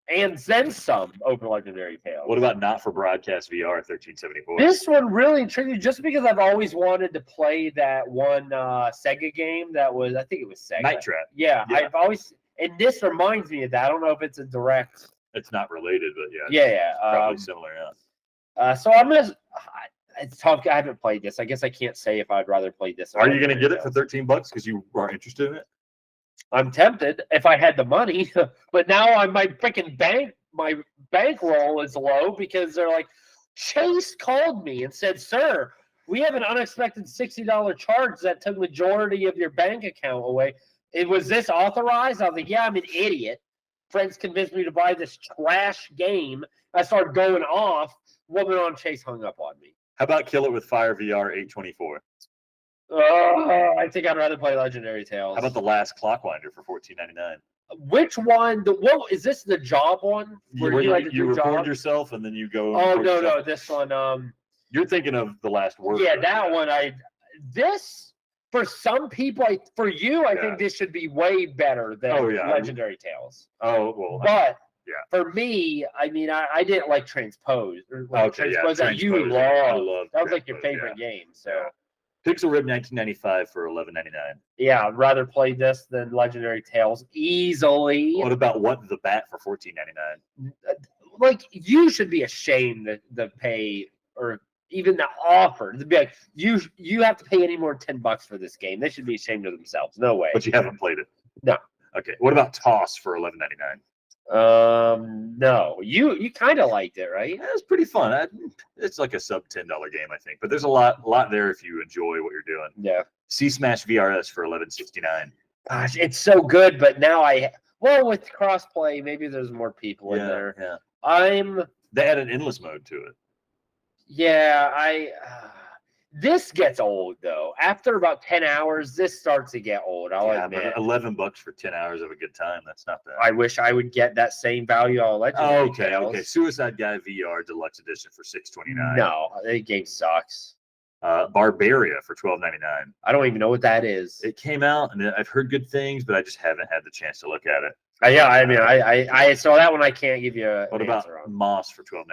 then some over Legendary Tales. What about Not for Broadcast VR at $13.74? This one really intrigued me just because I've always wanted to play that one Sega game that was, I think it was Sega. Night Trap. Yeah, Yeah. I've always, and this reminds me of that. I don't know if it's a direct. It's not related, but yeah. Yeah. Probably similar, yeah. So I'm going to, it's tough. I haven't played this. I guess I can't say if I'd rather play this. Are you going to get it for $13 because you are interested in it? I'm tempted if I had the money, but now my freaking bankroll is low because they're like, Chase called me and said, "Sir, we have an unexpected $60 charge that took majority of your bank account away. Was this authorized?" I was like, "Yeah, I'm an idiot. Friends convinced me to buy this trash game." I started going off. Woman on Chase hung up on me. How about Kill It with Fire VR $8.24? Oh, I think I'd rather play Legendary Tales. How about The Last Clockwinder for $14.99? Which one? What is this? The job one? Where you You record job? yourself and then you go. Oh record no, yourself? this one. You're thinking of The Last Word. Yeah, that one. This for some people, for you, I Yeah. think this should be way better than Oh, yeah. Legendary Tales. Oh well. But yeah. for me, I mean, I didn't like Transpose. Okay, yeah. Transpose that you Transpose, I loved. love That was like your Transpose, favorite yeah. game. So Pixel Rip 1995 for $11.99. Yeah, I'd rather play this than Legendary Tales easily. What about What the Bat for $14.99? Like, you should be ashamed to pay, or even the offer to be like, you have to pay any more than $10 for this game. They should be ashamed of themselves. No way. But you haven't played it. No. Okay. What about Toss for $11.99? No. You kind of liked it, right? Yeah, it's pretty fun. It's like a sub $10 game, I think. But there's a lot there if you enjoy what you're doing. Yeah. C Smash VRS for $11.69. Gosh, it's so good, but now with crossplay, maybe there's more people in there. Yeah. They added endless mode to it. Yeah, this gets old though. After about 10 hours, this starts to get old. I'll admit. But $11 for 10 hours of a good time. That's not bad. I wish I would get that same value on Legendary Tales. Okay. Suicide Guy VR Deluxe Edition for $6.29. No, that game sucks. Barbaria for $12.99. I don't even know what that is. It came out, and I've heard good things, but I just haven't had the chance to look at it. Yeah, I mean, I saw that one. I can't give you What about Moss for $12.99?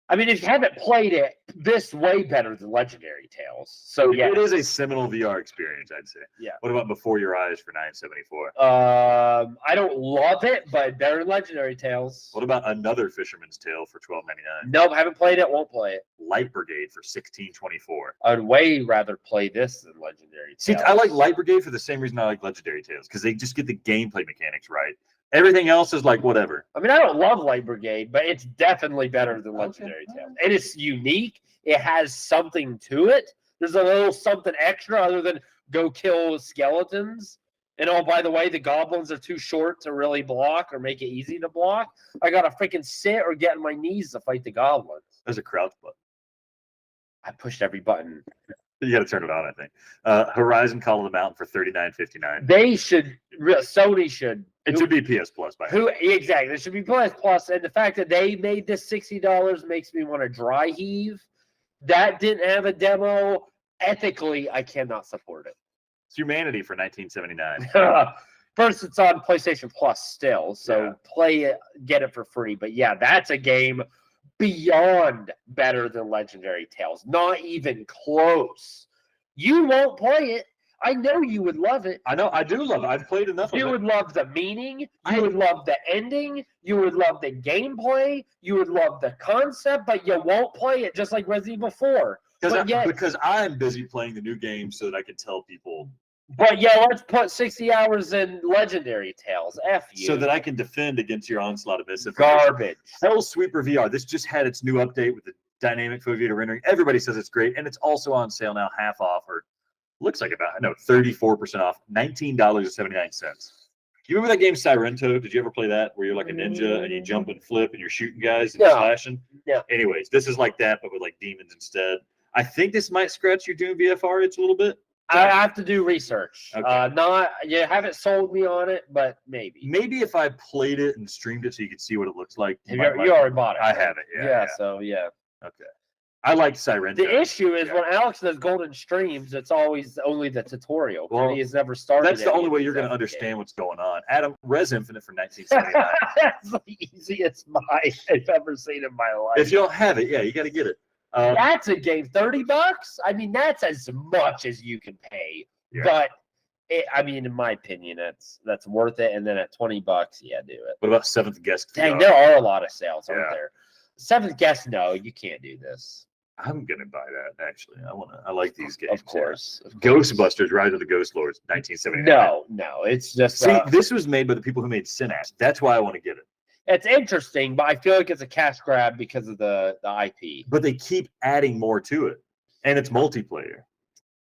I mean, if you haven't played it, this way better than Legendary Tales. So yeah, it is a seminal VR experience, I'd say. Yeah. What about Before Your Eyes for $9.74? I don't love it, but better than Legendary Tales. What about Another Fisherman's Tale for $12.99? Nope, haven't played it. Won't play it. Light Brigade for $16.24. I'd way rather play this than Legendary Tales. See, I like Light Brigade for the same reason I like Legendary Tales, because they just get the gameplay mechanics right. Everything else is like whatever. I mean, I don't love Light Brigade, but it's definitely better than Legendary Tales. And it's unique. It has something to it. There's a little something extra other than go kill skeletons. And oh, by the way, the goblins are too short to really block or make it easy to block. I got to freaking sit or get on my knees to fight the goblins. There's a crouch button. I pushed every button. You got to turn it on, I think. Horizon Call of the Mountain for $39.59. They should, Sony should. It should be PS Plus by now. Exactly. It should be PS Plus. And the fact that they made this $60 makes me want to dry heave. That didn't have a demo. Ethically, I cannot support it. It's Humanity for $19.79. First, it's on PlayStation Plus still, so play it, get it for free. But yeah, that's a game beyond better than Legendary Tales. Not even close. You won't play it. I know you would love it. I know. I do love it. I've played enough of it. You would love the meaning. You would love the ending. You would love the gameplay. You would love the concept, but you won't play it just like Resident Evil 4. Because I'm busy playing the new game so that I can tell people. But yeah, let's put 60 hours in Legendary Tales. F you. So that I can defend against your onslaught of misinformation. Garbage. Hellsweeper VR. This just had its new update with the dynamic foveated rendering. Everybody says it's great, and it's also on sale now, half off, or looks like 34% off, $19.79. You remember that game Sirento? Did you ever play that, where you're like a ninja and you jump and flip and you're shooting guys and slashing? Yeah. Anyways, this is like that, but with like demons instead. I think this might scratch your Doom VFR itch a little bit. I have to do research. Okay. You haven't sold me on it, but maybe. Maybe if I played it and streamed it so you could see what it looks like. You already bought it. I have it. Yeah. So yeah. Okay. I like Sirento. The issue is when Alex does golden streams, it's always only the tutorial. Well, he has never started. That's the only way you're going to understand what's going on. Adam, Res Infinite for $19.79. That's the easiest buy I've ever seen in my life. If you don't have it, you got to get it. That's a game. $30? I mean, that's as much as you can pay. Yeah. But in my opinion, that's worth it. And then at $20, yeah, do it. What about Seventh Guest? Dang, there are a lot of sales, aren't there? Seventh Guest, no, you can't do this. I'm gonna buy that actually. I like these games. Of course. Ghostbusters: Rise of the Ghost Lords, 1979. No, it's just. See, this was made by the people who made Synapse. That's why I want to get it. It's interesting, but I feel like it's a cash grab because of the IP. But they keep adding more to it, and it's multiplayer.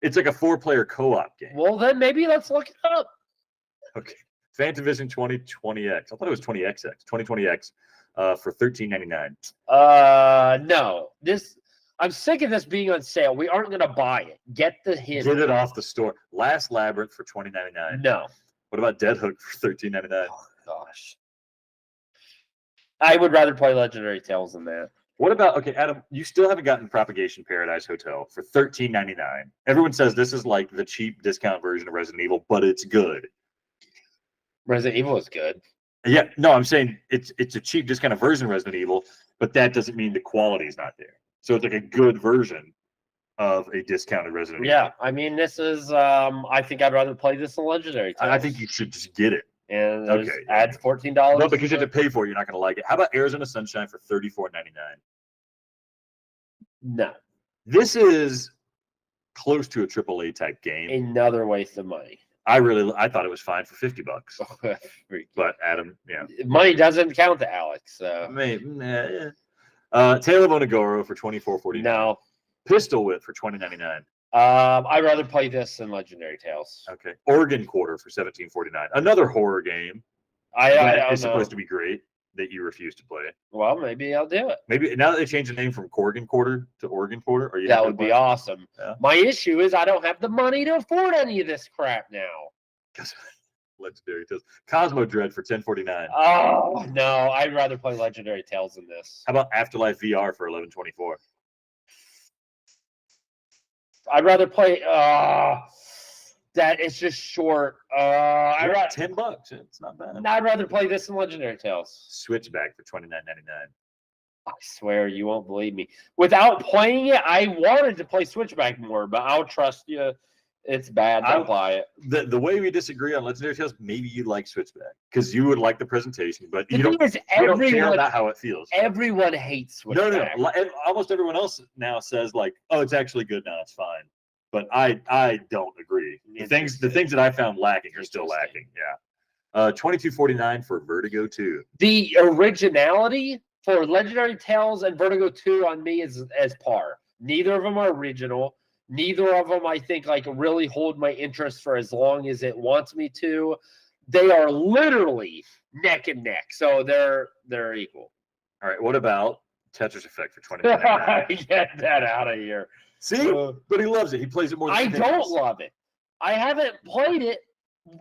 It's like a 4-player co-op game. Well, then maybe let's look it up. Okay, Fantavision 2020X. I thought it was 20XX. 2020X for $13.99. No, this. I'm sick of this being on sale. We aren't going to buy it. Get the hint. Get it off the store. Last Labyrinth for $20.99. No. What about Dead Hook for $13.99? Oh, gosh. I would rather play Legendary Tales than that. What about, okay, Adam, you still haven't gotten Propagation Paradise Hotel for $13.99. Everyone says this is like the cheap discount version of Resident Evil, but it's good. Resident Evil is good. Yeah, no, I'm saying it's a cheap discounted version of Resident Evil, but that doesn't mean the quality is not there. So it's like a good version. of a discounted Resident Evil. Yeah, I mean, this is. I think I'd rather play this than Legendary Tales. I think you should just get it. And Okay, yeah. add $14. No, because you have to pay for it. You're not going to like it. How about Arizona Sunshine for $34.99? No, This is close to a AAA type game. another waste of money. I thought it was fine for $50. But Adam, yeah. Money doesn't count to Alex. So Maybe. Tale of Onigoro for $24.49. no, Pistol Whip for $20.99. I'd rather play this than Legendary Tales. Okay. Organ Quarter for $17.49. Another horror game I that don't is know. supposed to be great that you refuse to play. Well, maybe I'll do it. Maybe now that they changed the name from Corgan Quarter to Organ Quarter, or you That would be awesome. Yeah. My issue is I don't have the money to afford any of this crap now. Legendary Tales. Cosmo Dread for $10.49. Oh no, I'd rather play Legendary Tales than this. How about Afterlife VR for $11.24? I'd rather play. That it's just short. I'd rather $10. It's not bad. I'd rather play this than Legendary Tales. Switchback for $29.99. I swear you won't believe me. Without playing it, I wanted to play Switchback more, but I'll trust you. It's bad. Don't buy it. The way we disagree on Legendary Tales, maybe you like Switchback because you would like the presentation, but The you thing don't, is, you don't care about how it feels. everyone hates Switchback. No. Almost everyone else now says like, "Oh, it's actually good now. It's fine." But I don't agree. The things that I found lacking are still lacking. Yeah. $22.49 for Vertigo 2. The originality for Legendary Tales and Vertigo 2 on me is as par. Neither of them are original. Neither of them, I think, like really hold my interest for as long as it wants me to. They are literally neck and neck, so they're equal. All right. What about Tetris Effect for $29.99? Get that out of here. See, but he loves it. He plays it more than I Tetris. don't love it. I haven't played it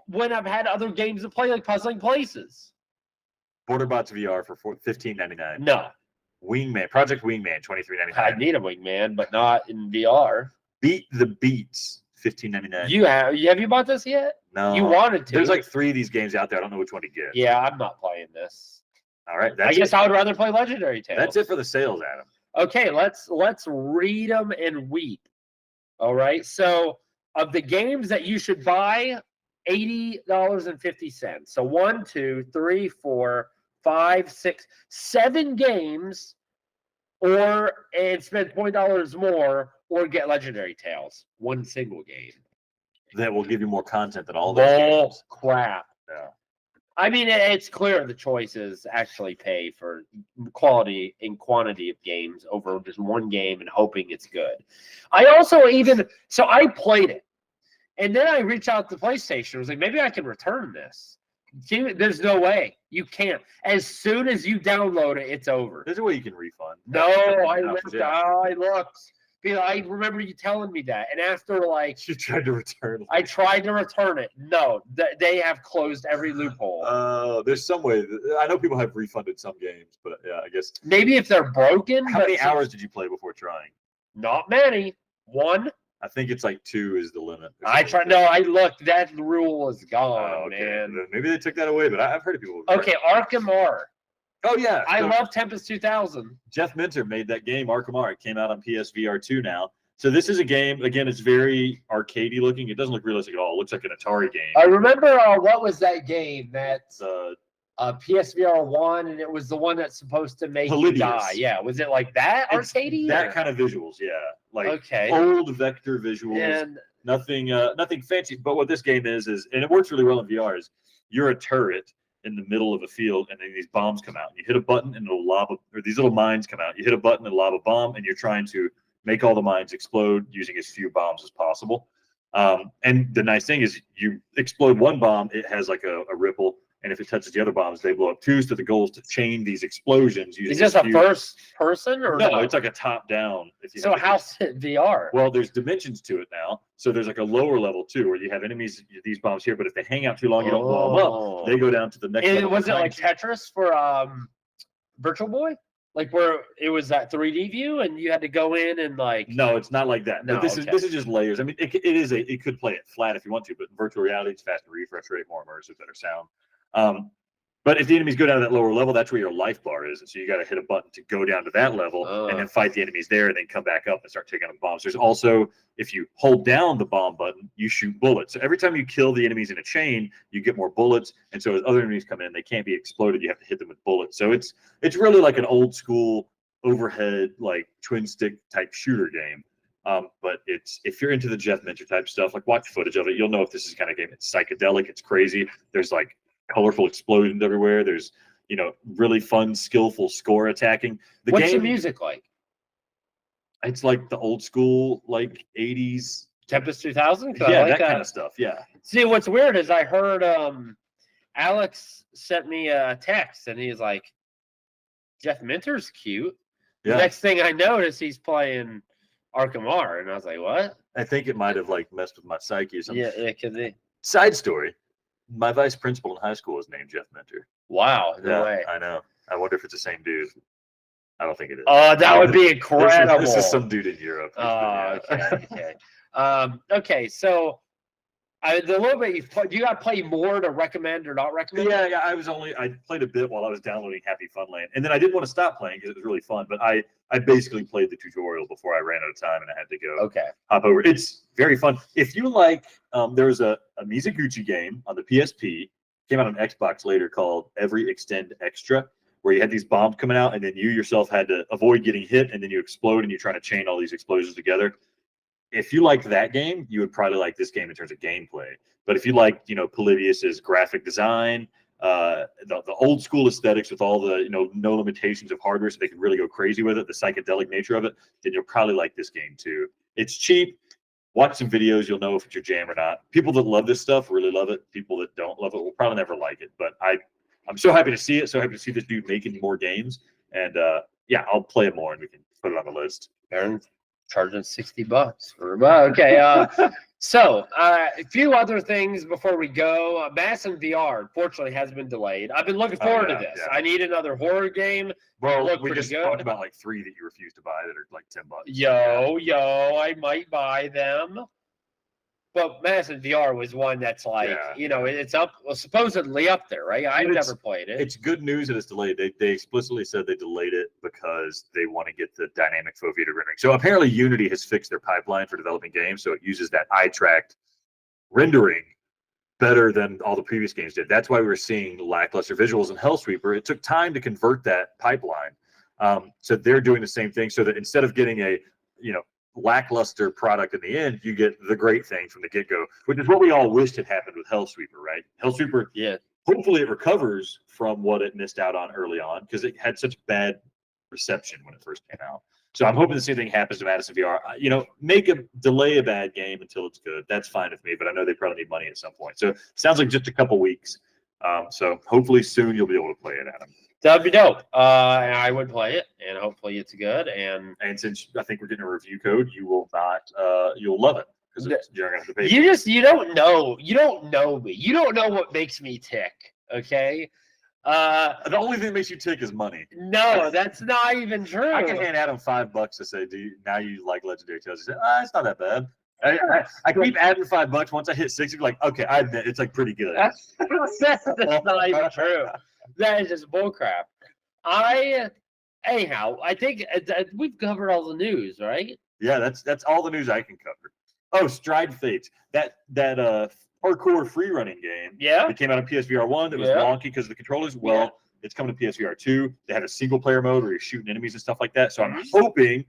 when I've had other games to play, like Puzzling Places. Borderbots VR for $15.99. No, Project Wingman, $23.99. I need a wingman, but not in VR. Beat the Beats, $15.99. Have you bought this yet? No. You wanted to. There's like 3 of these games out there. I don't know which one to get. Yeah, I'm not playing this. All right. I guess I would rather play Legendary Tales. That's it for the sales, Adam. Okay, let's read them and weep. All right. So of the games that you should buy, $80.50. So 1, 2, 3, 4, 5, 6, 7 games, and spend $20 more, or get Legendary Tales. One single game. That will give you more content than all those Bull games. crap. Yeah. I mean, it's clear the choices actually pay for quality and quantity of games over just one game and hoping it's good. I also I played it, and then I reached out to PlayStation. I was like, maybe I can return this. There's no way. You can't. As soon as you download it, it's over. There's a way you can refund. No, I looked. Because I remember you telling me that. And after, like, You tried to return. I tried to return it. No, they have closed every loophole. There's some way. I know people have refunded some games, but yeah, I guess. Maybe if they're broken. How many hours did you play before trying? Not many. 1. I think it's like 2 is the limit. I tried. No, I looked. That rule is gone, Oh, okay. man. Maybe they took that away, but I've heard of people. Okay, Arkham R. Oh yeah, I so love Tempest 2000. Jeff Minter made that game Arkham R. It came out on PSVR 2 now. So this is a game. Again, it's very arcadey looking. It doesn't look realistic at all. It looks like an Atari game. I remember what was that game? That's PSVR 1, and it was the one that's supposed to make you die. Yeah, was it like that arcadey? That kind of visuals, yeah. Like okay. Old vector visuals. And nothing fancy. But what this game is, and it works really well in VR, is you're a turret in the middle of a field, and then these bombs come out. And you hit a button, and it'll lob or these little mines come out. You hit a button, and lob a bomb, and you're trying to make all the mines explode using as few bombs as possible. And the nice thing is, you explode one bomb, it has like a ripple, and if it touches the other bombs, they blow up too. So the goal is to chain these explosions. Is this a first person or no? It's like a top down. So how's it VR? Well, there's dimensions to it now. So there's like a lower level too, where you have enemies, these bombs here, but if they hang out too long, you don't blow them up. They go down to the next level. Was it like Tetris for Virtual Boy? Like where it was that 3D view and you had to go in and like. No, it's not like that. No, this is just layers. I mean, it could play it flat if you want to, but virtual reality, it's faster refresh rate, more immersive, better sound. But if the enemies go down to that lower level, that's where your life bar is. And so you got to hit a button to go down to that level and then fight the enemies there and then come back up and start taking out bombs. There's also, if you hold down the bomb button, you shoot bullets. So every time you kill the enemies in a chain, you get more bullets. And so as other enemies come in, they can't be exploded. You have to hit them with bullets. So it's really like an old school overhead, like twin stick type shooter game. But if you're into the Jeff Minter type stuff, like watch footage of it, you'll know if this is the kind of game. It's psychedelic. It's crazy. There's like colorful explosions everywhere. There's, really fun, skillful score attacking. What's the music like? It's like the old school, like 80s. Tempest 2000? Yeah, that kind of stuff. Yeah. See, what's weird is I heard Alex sent me a text and he's like, Jeff Minter's cute. Yeah. The next thing I noticed, he's playing Arkham R. And I was like, what? I think it might have like messed with my psyche or something. Yeah, it could be. Side story. My vice principal in high school was named Jeff Minter. Wow, no way. I know. I wonder if it's the same dude. I don't think it is. Oh, that would be incredible. This is some dude in Europe. Oh, okay. Okay, so the little bit do you got to play more to recommend or not recommend? Yeah. I played a bit while I was downloading HappyFunland, and then I didn't want to stop playing because it was really fun. But I basically played the tutorial before I ran out of time, and I had to go hop over. It's very fun. If you like, there was a Mizuguchi game on the PSP, came out on Xbox later called Every Extend Extra, where you had these bombs coming out, and then you yourself had to avoid getting hit, and then you explode, and you're trying to chain all these explosions together. If you liked that game, you would probably like this game in terms of gameplay. But if you like, Polybius's graphic design, the old school aesthetics with all the, no limitations of hardware, so they can really go crazy with it, the psychedelic nature of it, then you'll probably like this game too. It's cheap. Watch some videos. You'll know if it's your jam or not. People that love this stuff really love it. People that don't love it will probably never like it. But I'm so happy to see it. So happy to see this dude making more games. And I'll play it more and we can put it on the list. Aaron charging $60 for okay. So a few other things before we go. Massive VR unfortunately has been delayed. I've been looking forward to this. Yeah. I need another horror game. Well, we just talked about like 3 that you refuse to buy that are like $10. Yo, I might buy them. But Massive VR was one that's like, it's supposedly up there, right? I've never played it. It's good news that it's delayed. They explicitly said they delayed it because they want to get the dynamic foveated rendering. So apparently Unity has fixed their pipeline for developing games, so it uses that eye-tracked rendering better than all the previous games did. That's why we were seeing lackluster visuals in Hellsweeper. It took time to convert that pipeline. So they're doing the same thing so that instead of getting a, lackluster product in the end, you get the great thing from the get-go, which is what we all wished had happened with Hellsweeper, right? Hellsweeper, hopefully it recovers from what it missed out on early on because it had such bad reception when it first came out. So I'm hoping the same thing happens to Madison VR. Delay a bad game until it's good. That's fine with me, but I know they probably need money at some point. So it sounds like just a couple weeks. So hopefully soon you'll be able to play it, Adam. That'd be dope. I would play it, and hopefully it's good. And since I think we're getting a review code, you will not. You'll love it because you're gonna have to pay. You don't know. You don't know me. You don't know what makes me tick. Okay. The only thing that makes you tick is money. No, that's not even true. I can hand Adam $5 to say, now you like Legendary Tales? He said, it's not that bad. I keep adding $5. Once I hit 6, you're like, okay, I admit it's like pretty good. That's not even true. That is just bullcrap. Anyhow, I think we've covered all the news, right? Yeah, that's all the news I can cover. Oh, Stride Fates, that parkour free running game. Yeah, it came out on PSVR 1. That was wonky because of the controllers. Well, it's coming to PSVR 2. They had a single player mode where you're shooting enemies and stuff like that. So I'm hoping.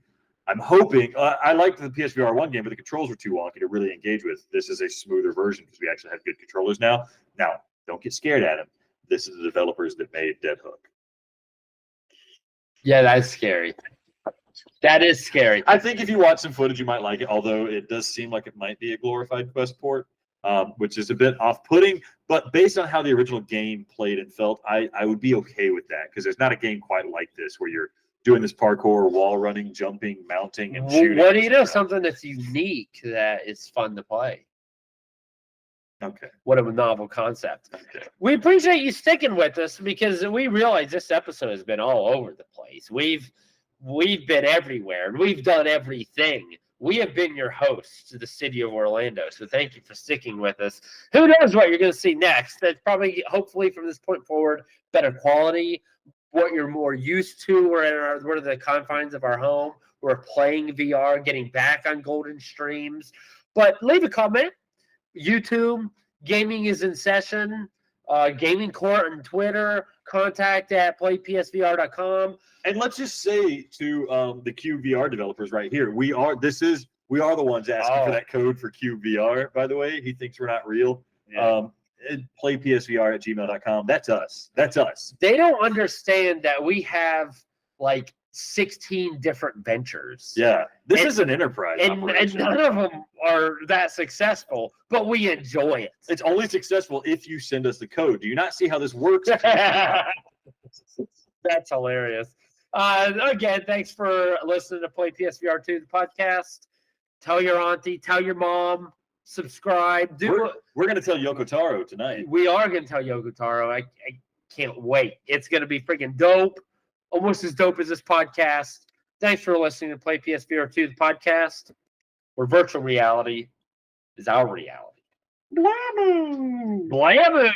I liked the PSVR 1 game, but the controls were too wonky to really engage with. This is a smoother version because we actually have good controllers now. Now, don't get scared, Adam. This is the developers that made Dead Hook. Yeah, that's scary. That is scary. I think if you watch some footage, you might like it, although it does seem like it might be a glorified Quest port, which is a bit off-putting. But based on how the original game played and felt, I would be okay with that because there's not a game quite like this where you're doing this parkour, wall running, jumping, mounting, and shooting. What do you know? Something that's unique that is fun to play. Okay. What a novel concept. Okay. We appreciate you sticking with us because we realize this episode has been all over the place. We've been everywhere and we've done everything. We have been your hosts to the city of Orlando. So thank you for sticking with us. Who knows what you're going to see next? That's probably, hopefully, from this point forward, better quality, what you're more used to. We're in the confines of our home. We're playing VR, getting back on Golden Streams. But leave a comment. YouTube, Gaming is in Session, Gaming Court on Twitter, contact at PlayPSVR.com. And let's just say to the QVR developers right here, we are the ones asking for that code for QVR, by the way. He thinks we're not real. Yeah. PlayPSVR@gmail.com. That's us. That's us. They don't understand that we have like 16 different ventures. Yeah. This is an enterprise. And none of them are that successful, but we enjoy it. It's only successful if you send us the code. Do you not see how this works? That's hilarious. Again, thanks for listening to Play PSVR 2, the podcast. Tell your auntie, tell your mom, subscribe. We're going to tell Yoko Taro tonight. We are going to tell Yoko Taro. I can't wait. It's going to be freaking dope. Almost as dope as this podcast. Thanks for listening to Play PSVR 2, the podcast, where virtual reality is our reality. Blammo! Blammo!